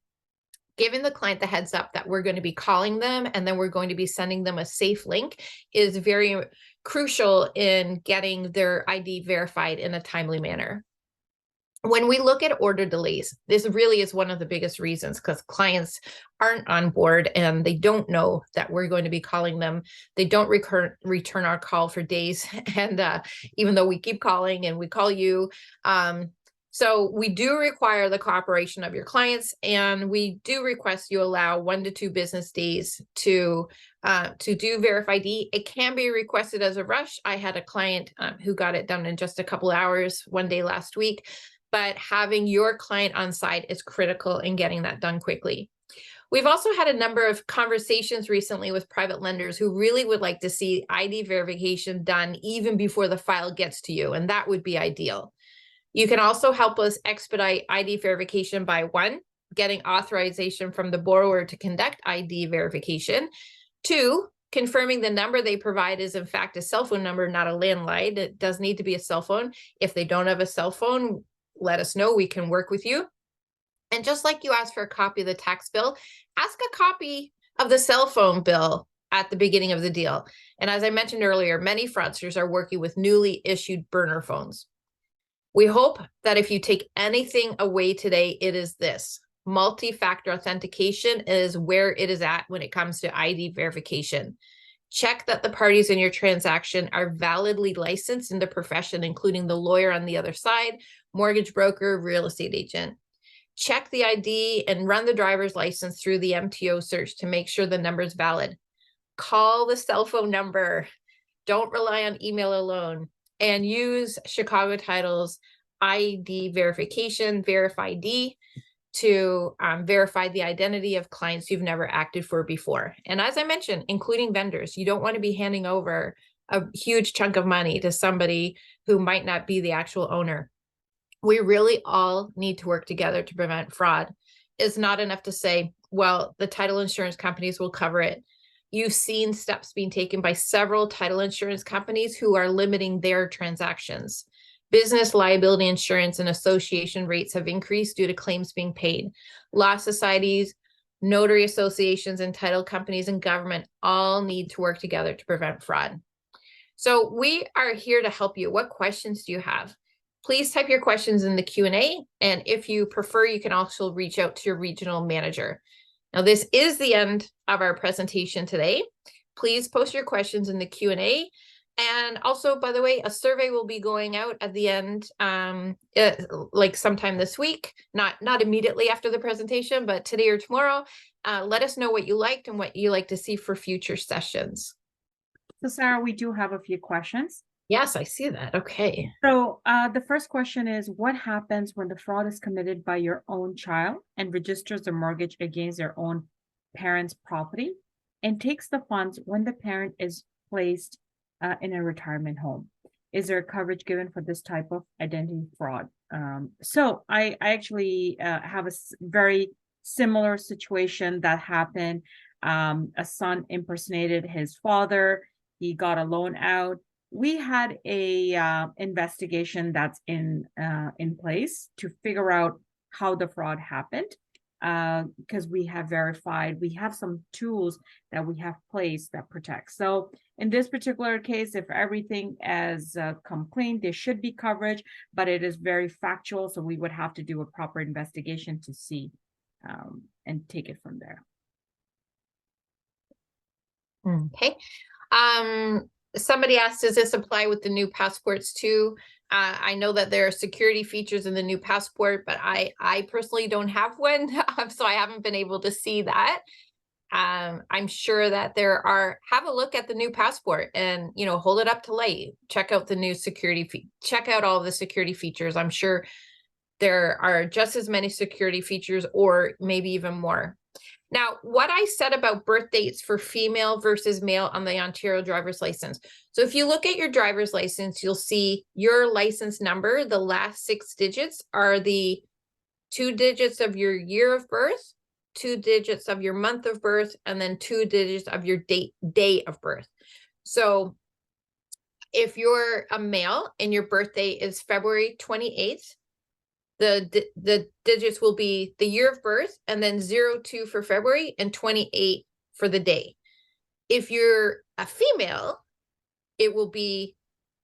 Giving the client the heads up that we're going to be calling them and then we're going to be sending them a safe link is very crucial in getting their ID verified in a timely manner. When we look at order delays, this really is one of the biggest reasons because clients aren't on board and they don't know that we're going to be calling them. They don't return our call for days. And even though we keep calling and we call you, so we do require the cooperation of your clients, and we do request you allow 1 to 2 business days to do VerifID. It can be requested as a rush. I had a client who got it done in just a couple of hours one day last week, but having your client on site is critical in getting that done quickly. We've also had a number of conversations recently with private lenders who really would like to see ID verification done even before the file gets to you, and that would be ideal. You can also help us expedite ID verification by 1, getting authorization from the borrower to conduct ID verification. 2, confirming the number they provide is in fact a cell phone number, not a landline. It does need to be a cell phone. If they don't have a cell phone, let us know. We can work with you. And just like you asked for a copy of the tax bill, ask a copy of the cell phone bill at the beginning of the deal. And as I mentioned earlier, many fraudsters are working with newly issued burner phones. We hope that if you take anything away today, it is this: multi-factor authentication is where it is at when it comes to ID verification. Check that the parties in your transaction are validly licensed in the profession, including the lawyer on the other side, mortgage broker, real estate agent. Check the ID and run the driver's license through the MTO search to make sure the number is valid. Call the cell phone number. Don't rely on email alone. And use Chicago Title's ID verification, VerifID, to verify the identity of clients you've never acted for before. And as I mentioned, including vendors, you don't want to be handing over a huge chunk of money to somebody who might not be the actual owner. We really all need to work together to prevent fraud. It's not enough to say, well, the title insurance companies will cover it. You've seen steps being taken by several title insurance companies who are limiting their transactions. Business liability insurance and association rates have increased due to claims being paid. Law societies, notary associations, and title companies and government all need to work together to prevent fraud. So we are here to help you. What questions do you have? Please type your questions in the Q&A. And if you prefer, you can also reach out to your regional manager. Now, this is the end of our presentation today. Please post your questions in the Q&A. And also, by the way, a survey will be going out at the end, like sometime this week, not immediately after the presentation, but today or tomorrow. Let us know what you liked and what you like to see for future sessions. So Sarah, we do have a few questions. Yes, I see that. Okay. So the first question is, what happens when the fraud is committed by your own child and registers a mortgage against their own parent's property and takes the funds when the parent is placed in a retirement home? Is there coverage given for this type of identity fraud? So I actually have a very similar situation that happened. A son impersonated his father. He got a loan out. We had a investigation that's in place to figure out how the fraud happened, because we have verified, we have some tools that we have placed that protect. So in this particular case, if everything has come clean, there should be coverage, but it is very factual. So we would have to do a proper investigation to see and take it from there. Okay. Somebody asked, does this apply with the new passports too? I know that there are security features in the new passport, but I personally don't have one, so I haven't been able to see that. I'm sure that there are, have a look at the new passport and, you know, hold it up to light, check out the new security, check out all the security features. I'm sure there are just as many security features or maybe even more. Now, what I said about birth dates for female versus male on the Ontario driver's license. So if you look at your driver's license, you'll see your license number, the last 6 digits are the 2 digits of your year of birth, 2 digits of your month of birth, and then 2 digits of your day of birth. So if you're a male and your birthday is February 28th, the digits will be the year of birth and then 02 for February and 28 for the day. If you're a female, it will be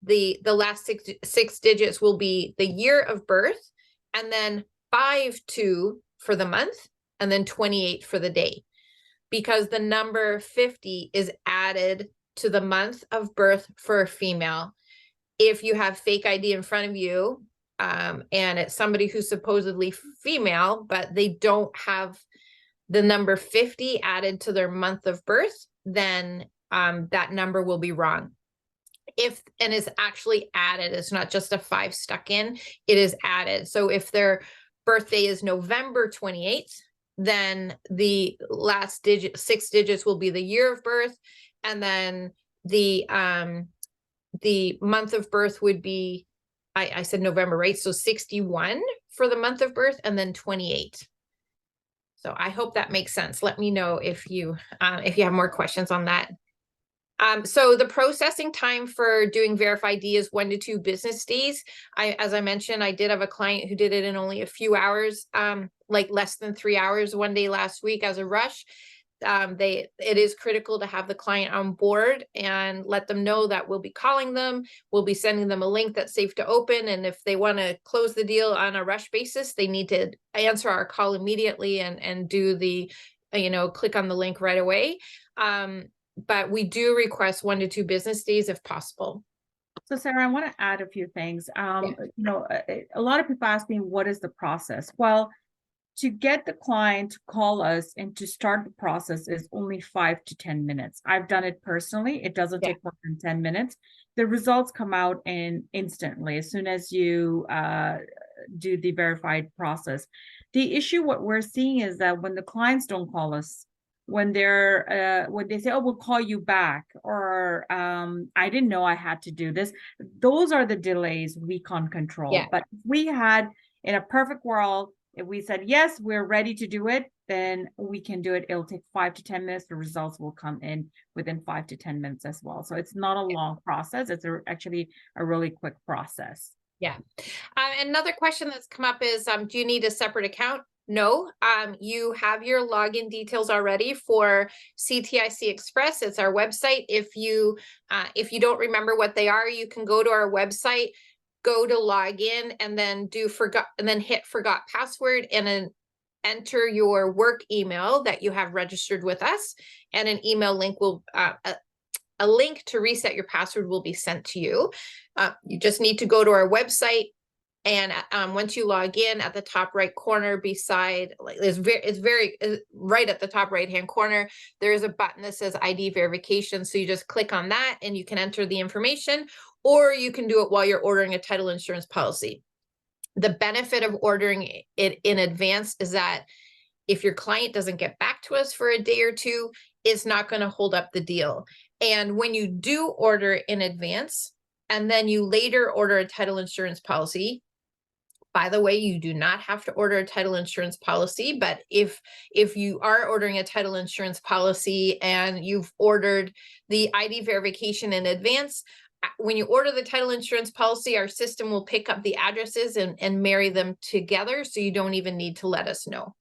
the last six digits will be the year of birth and then 52 for the month and then 28 for the day, because the number 50 is added to the month of birth for a female. If you have fake ID in front of you, and it's somebody who's supposedly female, but they don't have the number 50 added to their month of birth, then that number will be wrong. And it's actually added, it's not just a 5 stuck in, it is added. So if their birthday is November 28th, then the last 6 digits will be the year of birth, and then the month of birth would be I said November, right? So 61 for the month of birth and then 28. So I hope that makes sense. Let me know if you have more questions on that. So the processing time for doing Verify ID is 1 to 2 business days. As I mentioned, I did have a client who did it in only a few hours, like less than 3 hours one day last week as a rush. It is critical to have the client on board and let them know that we'll be calling them. We'll be sending them a link that's safe to open. And if they want to close the deal on a rush basis, they need to answer our call immediately and do the, click on the link right away. But we do request 1 to 2 business days if possible. So Sarah, I want to add a few things. A lot of people ask me, what is the process? Well, to get the client to call us and to start the process is only 5 to 10 minutes. I've done it personally. It doesn't take more than 10 minutes. The results come out instantly as soon as you do the verified process. The issue, what we're seeing is that when the clients don't call us, when they say, oh, we'll call you back, or I didn't know I had to do this, those are the delays we can't control. But if we had, in a perfect world, if we said, yes, we're ready to do it, then we can do it. It'll take 5 to 10 minutes. The results will come in within 5 to 10 minutes as well. So it's not a long process. It's actually a really quick process. Yeah. Another question that's come up is, do you need a separate account? No, you have your login details already for CTIC Express. It's our website. If you don't remember what they are, you can go to our website, go to log in, and then hit forgot password, and then enter your work email that you have registered with us, and an email link will a link to reset your password will be sent to you. You just need to go to our website, and once you log in, at the top right corner beside, right at the top right hand corner, there's a button that says ID verification. So you just click on that and you can enter the information, or you can do it while you're ordering a title insurance policy. The benefit of ordering it in advance is that if your client doesn't get back to us for a day or two, it's not going to hold up the deal. And when you do order in advance, and then you later order a title insurance policy, by the way, you do not have to order a title insurance policy, but if you are ordering a title insurance policy and you've ordered the ID verification in advance, when you order the title insurance policy, our system will pick up the addresses and marry them together, so you don't even need to let us know.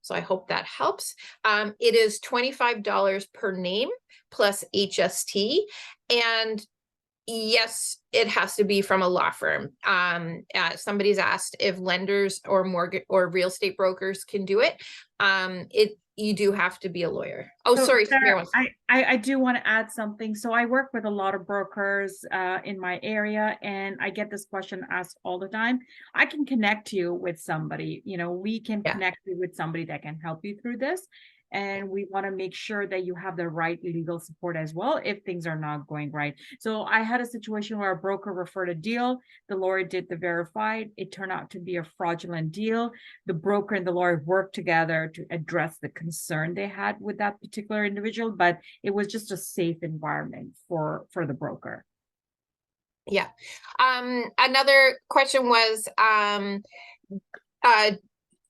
So I hope that helps. It is $25 per name plus HST, and yes, it has to be from a law firm. Somebody's asked if lenders or mortgage or real estate brokers can do it. You do have to be a lawyer. Oh, so sorry, Sarah, I do want to add something. So I work with a lot of brokers in my area, and I get this question asked all the time. I can connect you with somebody. We can connect you with somebody that can help you through this. And we want to make sure that you have the right legal support as well if things are not going right. So I had a situation where a broker referred a deal. The lawyer did the verified. It turned out to be a fraudulent deal. The broker and the lawyer worked together to address the concern they had with that particular individual, but it was just a safe environment for the broker. Yeah. Another question was,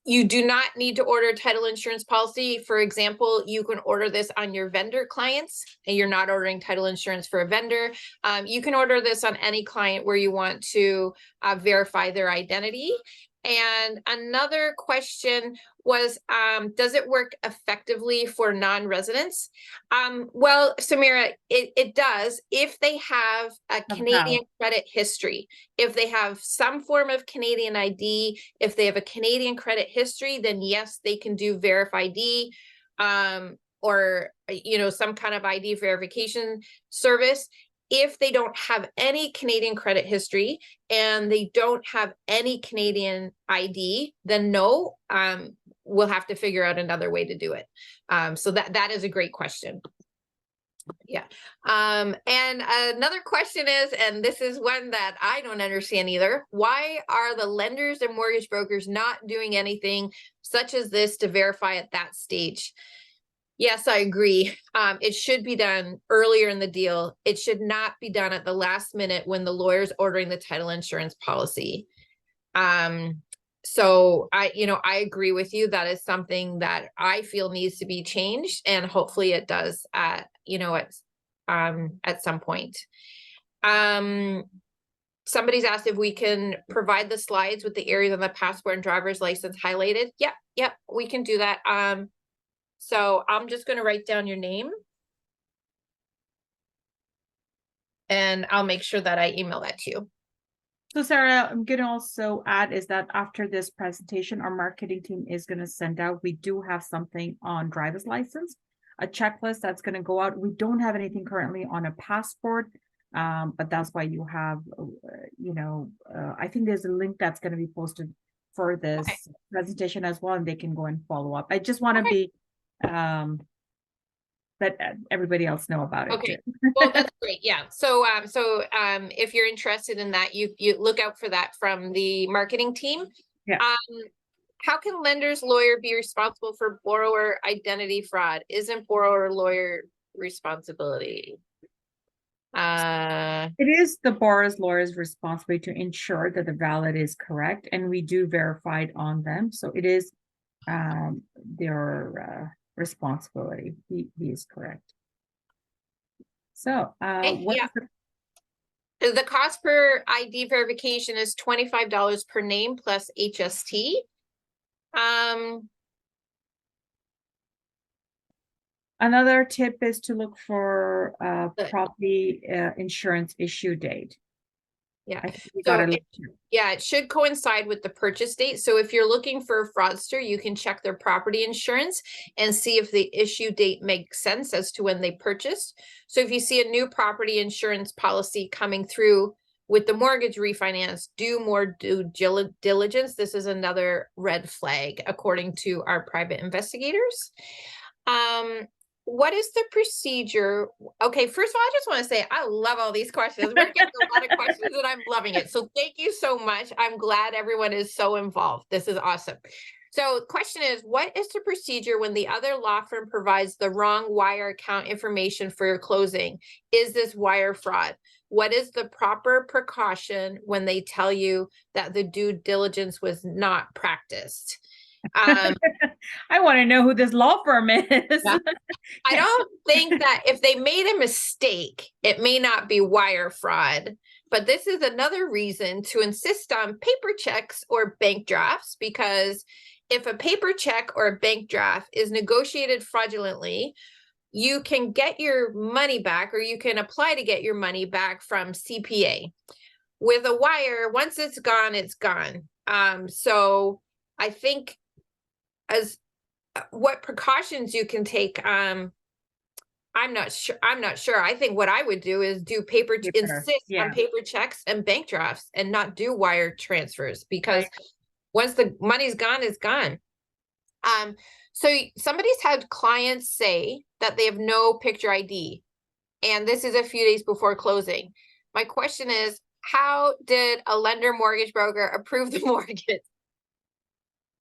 you do not need to order a title insurance policy. For example, you can order this on your vendor clients, and you're not ordering title insurance for a vendor. You can order this on any client where you want to verify their identity. And another question was, does it work effectively for non-residents? Well, Samira, it does if they have a Canadian credit history. If they have some form of Canadian ID, if they have a Canadian credit history, then yes, they can do Verify ID, or some kind of ID verification service. If they don't have any Canadian credit history and they don't have any Canadian ID, then no, we'll have to figure out another way to do it. So that is a great question. Yeah. And another question is, and this is one that I don't understand either, why are the lenders and mortgage brokers not doing anything such as this to verify at that stage? Yes, I agree. It should be done earlier in the deal. It should not be done at the last minute when the lawyer's ordering the title insurance policy. So I agree with you. That is something that I feel needs to be changed, and hopefully it does at some point. Somebody's asked if we can provide the slides with the areas on the passport and driver's license highlighted. Yep, we can do that. So I'm just going to write down your name, and I'll make sure that I email that to you. So Sarah, I'm going to also add is that after this presentation, our marketing team is going to send out, we do have something on driver's license, a checklist that's going to go out. We don't have anything currently on a passport, but that's why you have, I think there's a link that's going to be posted for this presentation as well, and they can go and follow up. I just want to be, let everybody else know about it. Okay. Well, that's great. Yeah. So if you're interested in that, you look out for that from the marketing team. Yeah. How can lender's lawyer be responsible for borrower identity fraud? Isn't borrower lawyer responsibility? It is the borrower's lawyer's responsibility to ensure that the valid is correct, and we do verify it on them. So it is their responsibility. He is correct. So the cost per ID verification is $25 per name plus HST. Another tip is to look for property insurance issue date. Yeah. It should coincide with the purchase date. So if you're looking for a fraudster, you can check their property insurance and see if the issue date makes sense as to when they purchased. So if you see a new property insurance policy coming through with the mortgage refinance, do more due diligence. This is another red flag, according to our private investigators. What is the procedure? Okay, first of all, I just want to say I love all these questions. We're getting a lot of questions and I'm loving it. So thank you so much. I'm glad everyone is so involved. This is awesome. So the question is, what is the procedure when the other law firm provides the wrong wire account information for your closing? Is this wire fraud? What is the proper precaution when they tell you that the due diligence was not practiced? I want to know who this law firm is. Yeah. I don't think that if they made a mistake, it may not be wire fraud, but this is another reason to insist on paper checks or bank drafts, because if a paper check or a bank draft is negotiated fraudulently, you can get your money back, or you can apply to get your money back from CPA. With a wire, once it's gone, it's gone. So I think as what precautions you can take, I'm not sure. I think what I would do is do insist on paper checks and bank drafts and not do wire transfers, because once the money's gone, it's gone. So somebody's had clients say that they have no picture ID, and this is a few days before closing. My question is, how did a lender mortgage broker approve the mortgage?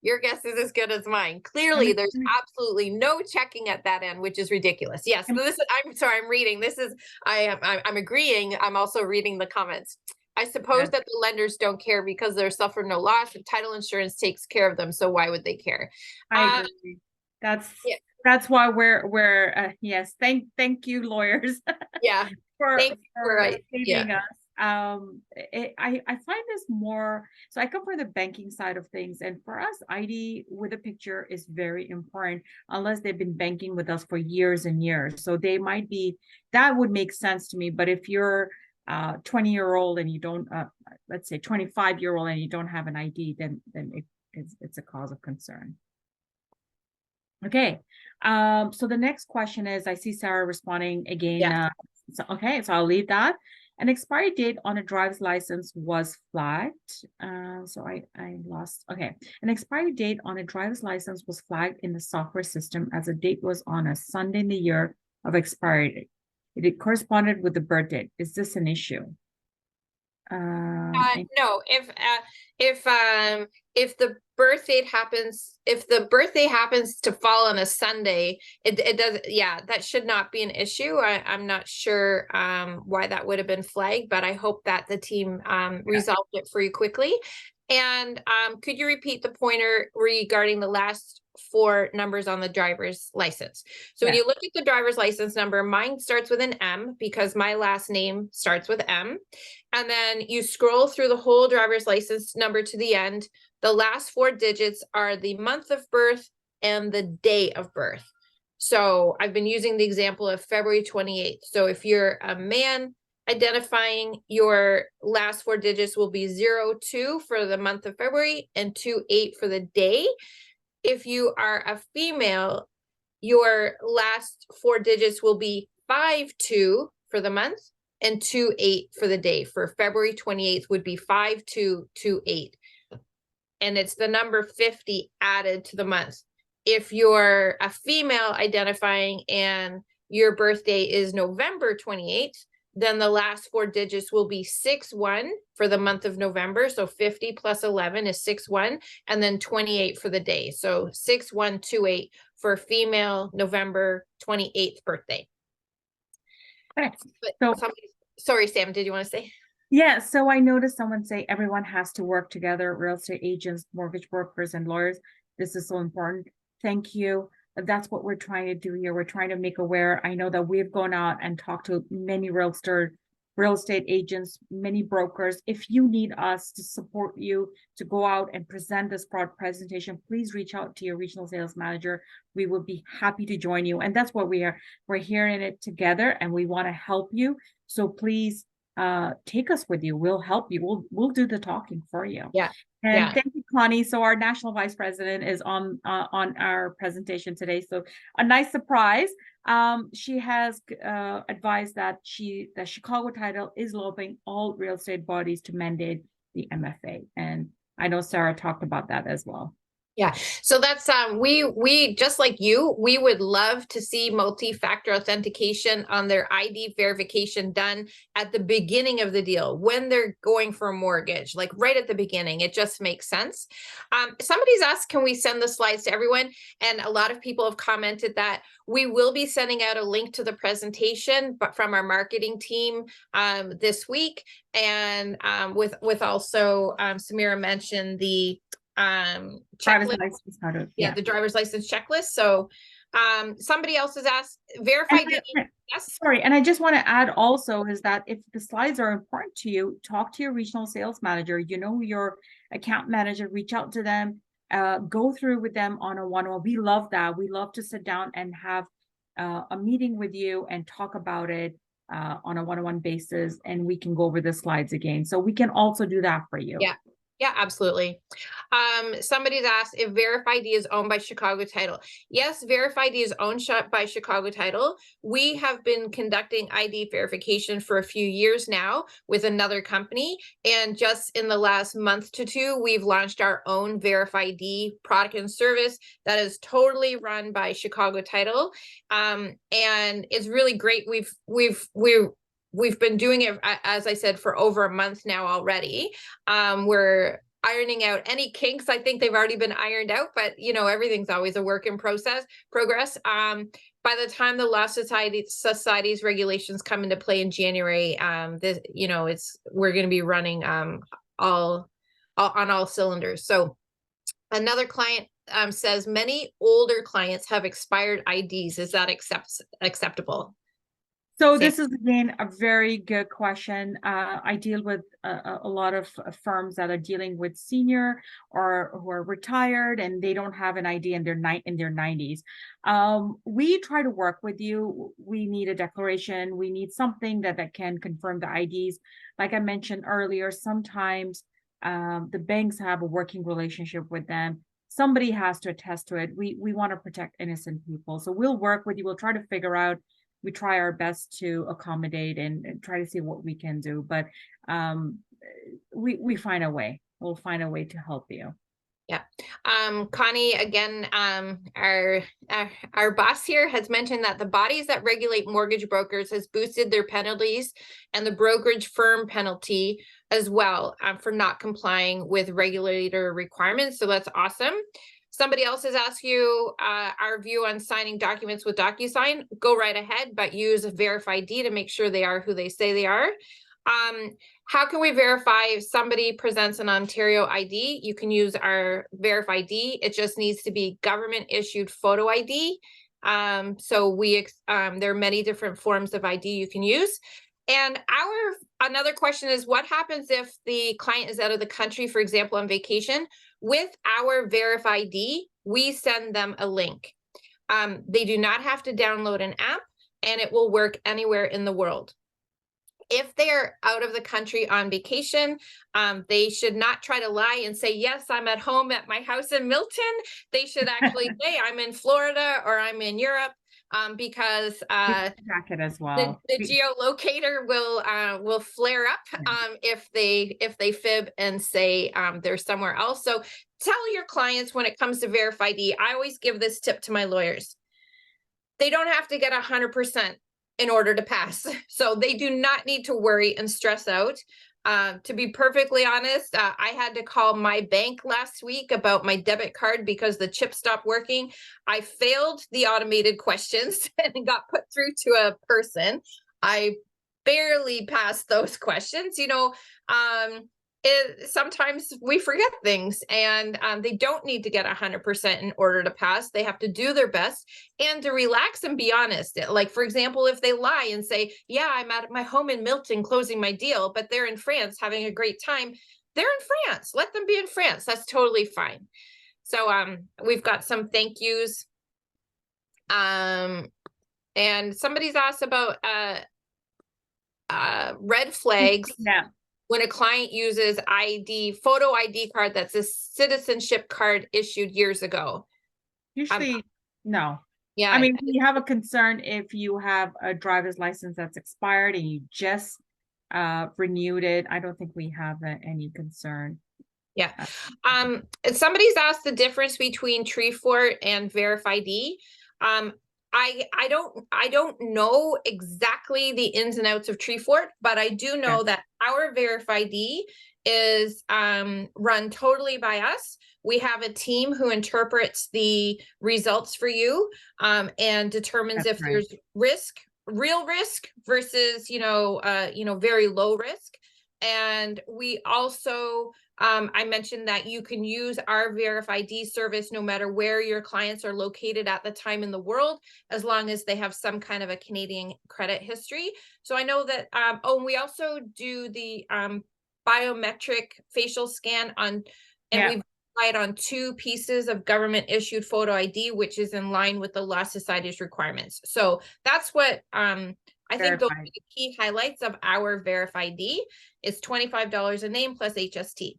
Your guess is as good as mine. Clearly, there's absolutely no checking at that end, which is ridiculous. Yes, so this is, I'm sorry, I'm reading. This is, I'm agreeing. I'm also reading the comments. I suppose that the lenders don't care because they're suffering no loss. The title insurance takes care of them, so why would they care? I agree. That's why we're yes. Thank you, lawyers. Yeah, for saving us. I find this more, so I come from the banking side of things, and for us, ID with a picture is very important, unless they've been banking with us for years and years. So they might be, that would make sense to me. But if you're 20-year-old and you don't, let's say 25-year-old and you don't have an ID, then it's a cause of concern. Okay, so the next question is, I see Sarah responding again. Yeah. So I'll leave that. An expiry date on a driver's license was flagged. So I lost. Okay, an expiry date on a driver's license was flagged in the software system as the date was on a Sunday in the year of expiry. It corresponded with the birth date. Is this an issue? No, if the birth date happens, if the birthday happens to fall on a Sunday, it does, yeah, that should not be an issue. I'm not sure why that would have been flagged, but I hope that the team resolved it for you quickly. And could you repeat the pointer regarding the last four numbers on the driver's license? So when Yeah. you look at the driver's license number, mine starts with an M because my last name starts with M. And then you scroll through the whole driver's license number to the end. The last four digits are the month of birth and the day of birth. So I've been using the example of February 28th. So if you're a man, identifying your last four digits will be 02 for the month of February and 28 for the day. If you are a female, your last four digits will be 52 for the month and 28 for the day. For February 28th would be 5228. And it's the number 50 added to the month. If you're a female identifying and your birthday is November 28th, then the last four digits will be 61 for the month of November. So 50 plus 11 is 61, and then 28 for the day. So 6128 for female November 28th birthday. Okay. But So, sorry, Sam, did you want to say? yeah, so I noticed someone say everyone has to work together, real estate agents, mortgage brokers, and lawyers. This is so important. Thank you. That's what we're trying to do here. We're trying to make aware. I know that we've gone out and talked to many real estate agents, many brokers. If you need us to support you to go out and present this fraud presentation, please reach out to your regional sales manager. We would be happy to join you. And that's what we are. We're here in it together and we want to help you. So please take us with you. We'll help you. We'll do the talking for you. Yeah. And thank you, Connie. So our national vice president is on our presentation today. So a nice surprise. She has advised that Chicago Title is lobbying all real estate bodies to mandate the MFA, and I know Sarah talked about that as well. Yeah, so that's we just like you, we would love to see multi-factor authentication on their ID verification done at the beginning of the deal when they're going for a mortgage, like right at the beginning. It just makes sense. Somebody's asked, can we send the slides to everyone? And a lot of people have commented that we will be sending out a link to the presentation, but from our marketing team this week, and with also Samira mentioned the checklist. The driver's license checklist. So somebody else has asked, verified. Yes. Sorry, and I just want to add also is that if the slides are important to you, talk to your regional sales manager, your account manager, reach out to them, go through with them on a one-on-one. We love that. We love to sit down and have a meeting with you and talk about it on a one-on-one basis, and we can go over the slides again. So we can also do that for you. Yeah, absolutely. Somebody's asked if VerifID is owned by Chicago Title. Yes, VerifID is owned by Chicago Title. We have been conducting ID verification for a few years now with another company. And just in the last month to two, we've launched our own VerifID product and service that is totally run by Chicago Title. And it's really great. We've been doing it, as I said, for over a month now already. We're ironing out any kinks. I think they've already been ironed out, but everything's always a work in progress. By the time the Law Society's regulations come into play in January, we're going to be running all on all cylinders. So another client says many older clients have expired IDs. Is that acceptable? So this is, again, a very good question. I deal with a lot of firms that are dealing with senior or who are retired and they don't have an ID in their 90s. We try to work with you. We need a declaration. We need something that can confirm the IDs. Like I mentioned earlier, sometimes the banks have a working relationship with them. Somebody has to attest to it. We want to protect innocent people. So we'll work with you. We'll try to figure out. We try our best to accommodate and try to see what we can do, but we find a way. We'll find a way to help you. Connie, again, our boss here has mentioned that the bodies that regulate mortgage brokers has boosted their penalties and the brokerage firm penalty as well, for not complying with regulator requirements. So that's awesome. Somebody else has asked you our view on signing documents with DocuSign. Go right ahead, but use a verified ID to make sure they are who they say they are. How can we verify if somebody presents an Ontario ID? You can use our Verify ID. It just needs to be government issued photo ID. So there are many different forms of ID you can use. And another question is, what happens if the client is out of the country, for example, on vacation? With our Verify ID, we send them a link. They do not have to download an app, and it will work anywhere in the world. If they're out of the country on vacation, they should not try to lie and say, yes, I'm at home at my house in Milton. They should actually say, I'm in Florida or I'm in Europe, because jacket as well. the geolocator will flare up if they fib and say they're somewhere else. So tell your clients, when it comes to Verify ID, I always give this tip to my lawyers. They don't have to get 100% in order to pass. So they do not need to worry and stress out. To be perfectly honest, I had to call my bank last week about my debit card because the chip stopped working. I failed the automated questions and got put through to a person. I barely passed those questions. Sometimes we forget things, and they don't need to get 100% in order to pass. They have to do their best and to relax and be honest. Like, for example, if they lie and say, yeah, I'm at my home in Milton closing my deal, but they're in France having a great time. They're in France. Let them be in France. That's totally fine. So we've got some thank yous. And somebody's asked about red flags. Yeah. When a client uses photo ID card that's a citizenship card issued years ago. Usually, no. Yeah. I mean, we have a concern if you have a driver's license that's expired and you just renewed it. I don't think we have any concern. Yeah. Somebody's asked the difference between Treefort and Verify ID. I don't know exactly the ins and outs of Treefort, but I do know that our Verify ID is run totally by us. We have a team who interprets the results for you and determines if there's real risk versus very low risk. And we also I mentioned that you can use our Verify ID service no matter where your clients are located at the time in the world, as long as they have some kind of a Canadian credit history. So I know that, we also do the biometric facial scan and we've applied on 2 pieces of government issued photo ID, which is in line with the Law Society's requirements. So that's what I think those are the key highlights of our Verify ID. Is $25 a name plus HST.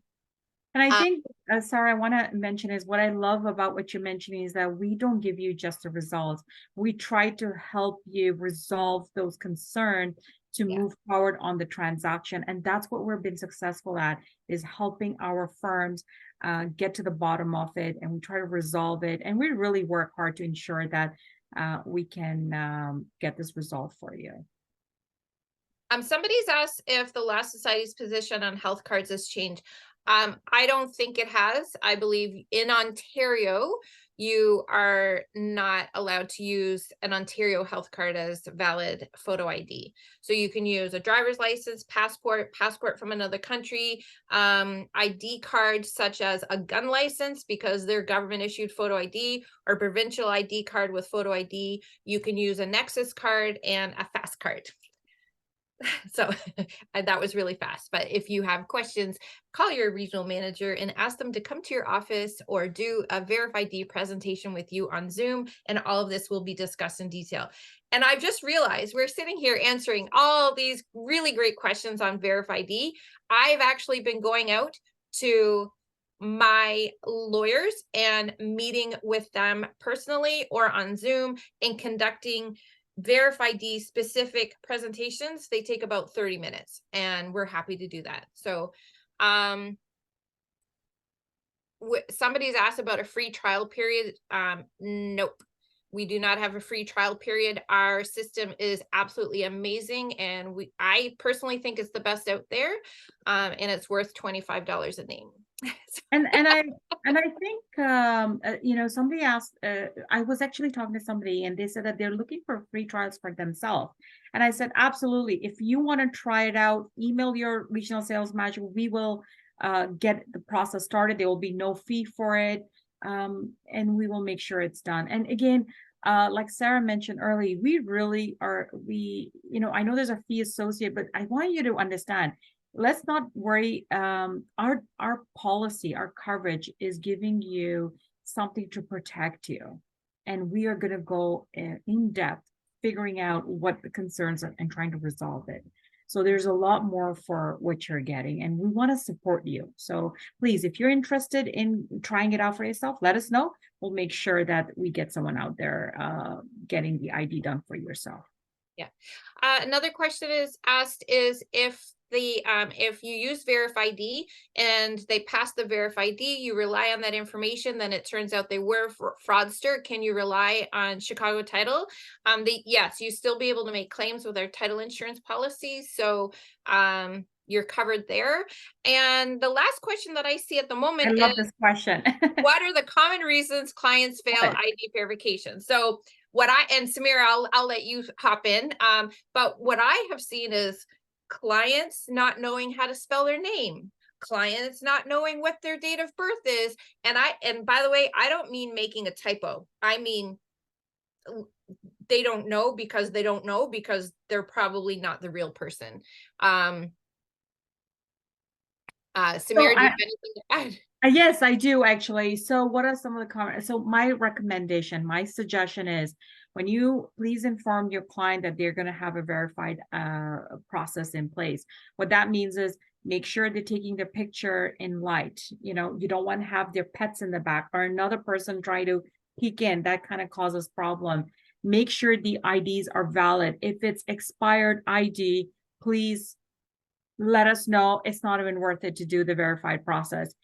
And I think, Sarah, I want to mention is what I love about what you're mentioning is that we don't give you just the results. We try to help you resolve those concerns to move forward on the transaction. And that's what we've been successful at, is helping our firms get to the bottom of it, and we try to resolve it. And we really work hard to ensure that we can get this resolved for you. Somebody's asked if the Law Society's position on health cards has changed. I don't think it has. I believe in Ontario, you are not allowed to use an Ontario health card as valid photo ID. So you can use a driver's license, passport from another country, ID cards such as a gun license, because they're government issued photo ID, or provincial ID card with photo ID. You can use a Nexus card and a Fast card. So that was really fast. But if you have questions, call your regional manager and ask them to come to your office or do a Verify ID presentation with you on Zoom. And all of this will be discussed in detail. And I've just realized we're sitting here answering all these really great questions on Verify ID. I've actually been going out to my lawyers and meeting with them personally or on Zoom and conducting Verify ID specific presentations. They take about 30 minutes and we're happy to do that. So somebody's asked about a free trial period. Nope. We do not have a free trial period. Our system is absolutely amazing, and I personally think it's the best out there, and it's worth $25 a name. And I think you know, somebody asked, I was actually talking to somebody and they said that they're looking for free trials for themselves. And I said, absolutely. If you want to try it out, email your regional sales manager. We will get the process started. There will be no fee for it. And we will make sure it's done. And again, like Sarah mentioned earlier, we really are, you know, I know there's a fee associated, but I want you to understand, let's not worry. Our policy, our coverage is giving you something to protect you. And we are going to go in depth, figuring out what the concerns are and trying to resolve it. So there's a lot more for what you're getting, and we want to support you. So please, if you're interested in trying it out for yourself, let us know. We'll make sure that we get someone out there getting the ID done for yourself. Yeah. Another question is asked is if you use VerifID and they pass the VerifID, you rely on that information, then it turns out they were fraudster. Can you rely on Chicago Title? Yes, you still be able to make claims with our title insurance policy. So you're covered there. And the last question that I see at the moment I love this question. what are the common reasons clients fail ID verification? So and Samira, I'll let you hop in. But what I have seen is clients not knowing how to spell their name, clients not knowing what their date of birth is. And by the way, I don't mean making a typo. I mean, they don't know because they don't know because they're probably not the real person. Samira, do you have anything to add? Yes, I do actually. So what are some of the comments? So my recommendation, my suggestion is when you please inform your client that they're going to have a verified process in place. What that means is make sure they're taking the picture in light. You know, you don't want to have their pets in the back or another person try to peek in. That kind of causes problem. Make sure the IDs are valid. If it's expired ID, please let us know. It's not even worth it to do the verified process.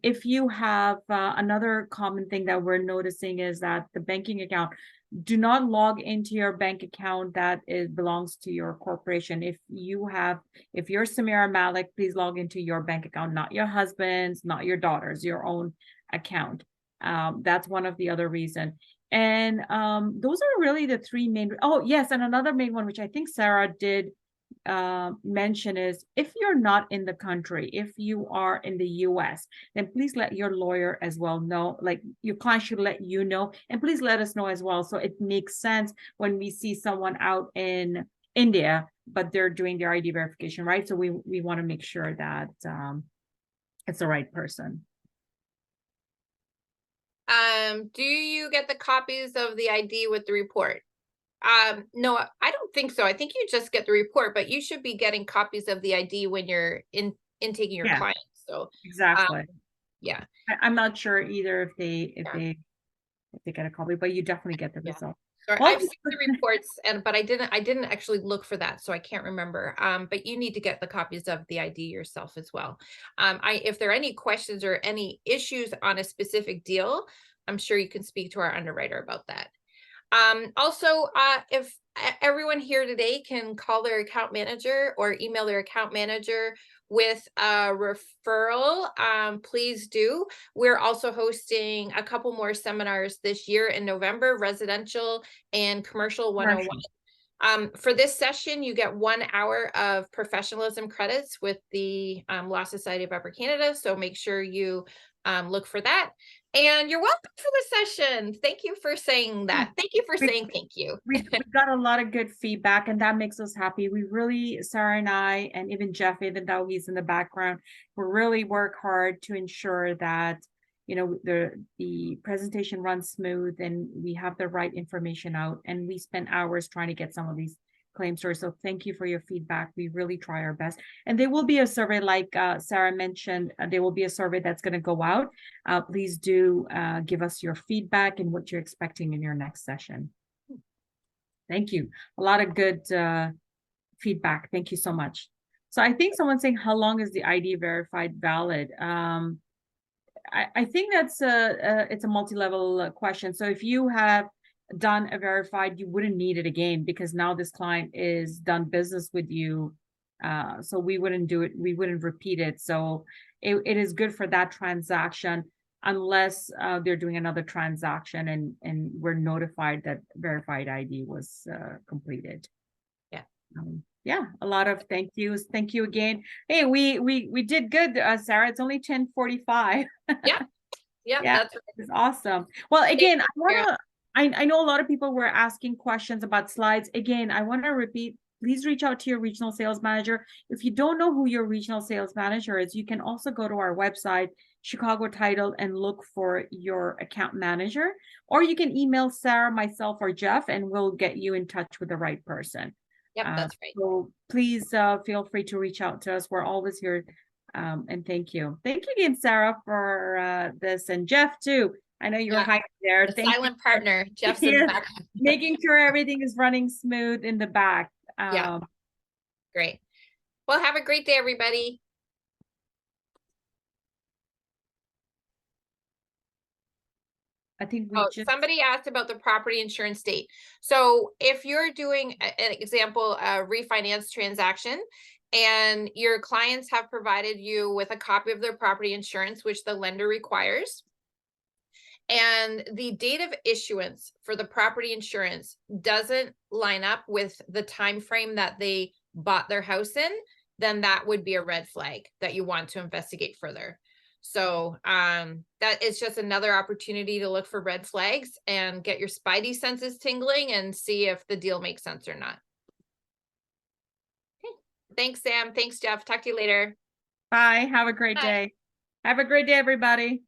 If you have another common thing that we're noticing is that the banking account, do not log into your bank account that belongs to your corporation. If you're Samira Malik, please log into your bank account, not your husband's, not your daughter's, your own account. That's one of the other reasons. And those are really the three main. Oh, yes. And another main one, which I think Sarah did mention is if you're not in the country, if you are in the US, then please let your lawyer as well know, like your client should let you know, and please let us know as well. So it makes sense when we see someone out in India, but they're doing their ID verification, right? So we want to make sure that it's the right person. Do you get the copies of the ID with the report? No, I don't think so. I think you just get the report, but you should be getting copies of the ID when you're intaking your clients. So exactly. Yeah. I'm not sure either if they get a copy, but you definitely get the result. Sorry, I've seen the reports but I didn't actually look for that, so I can't remember. But you need to get the copies of the ID yourself as well. If there are any questions or any issues on a specific deal, I'm sure you can speak to our underwriter about that. Also, if everyone here today can call their account manager or email their account manager with a referral, please do. We're also hosting a couple more seminars this year in November, residential and commercial 101. For this session, you get 1 hour of professionalism credits with the Law Society of Upper Canada. So make sure you look for that. And you're welcome for the session. Thank you for saying that. Thank you for saying thank you. We got a lot of good feedback, and that makes us happy. We really, Sarah and I, and even Jeff, even though he's in the background, we really work hard to ensure that, you know, the presentation runs smooth and we have the right information out. And we spend hours trying to get some of these claim stories. So thank you for your feedback. We really try our best. And there will be a survey, like Sarah mentioned, there will be a survey that's going to go out. Please do give us your feedback and what you're expecting in your next session. Thank you. A lot of good feedback. Thank you so much. So I think someone's saying, how long is the ID verified valid? I think that's it's a multi-level question. So if you have done a verified, you wouldn't need it again because now this client is done business with you. So we wouldn't do it, we wouldn't repeat it. So it is good for that transaction unless they're doing another transaction and we're notified that verified ID was completed. Yeah. Yeah, a lot of thank yous. Thank you again. Hey, we did good, Sarah. It's only 10:45. Yeah. Yeah, Yeah, that's right. it's awesome. Well, again, I Sarah. wanna I know a lot of people were asking questions about slides. Again, I want to repeat, please reach out to your regional sales manager. If you don't know who your regional sales manager is, you can also go to our website, Chicago Title, and look for your account manager, or you can email Sarah, myself, or Jeff, and we'll get you in touch with the right person. Yep, that's right. So please feel free to reach out to us. We're always here. And thank you. Thank you again, Sarah, for this, and Jeff too. I know you're hiding there. The silent partner, Jeff's in the back. Making sure everything is running smooth in the back. Yeah. Great. Well, have a great day, everybody. I think we just somebody asked about the property insurance date. So if you're doing an example, a refinance transaction, and your clients have provided you with a copy of their property insurance, which the lender requires, and the date of issuance for the property insurance doesn't line up with the time frame that they bought their house in, then that would be a red flag that you want to investigate further. So that is just another opportunity to look for red flags and get your spidey senses tingling and see if the deal makes sense or not. Okay. Thanks, Sam. Thanks, Jeff. Talk to you later. bye. Have a great Bye. day. Have a great day, everybody.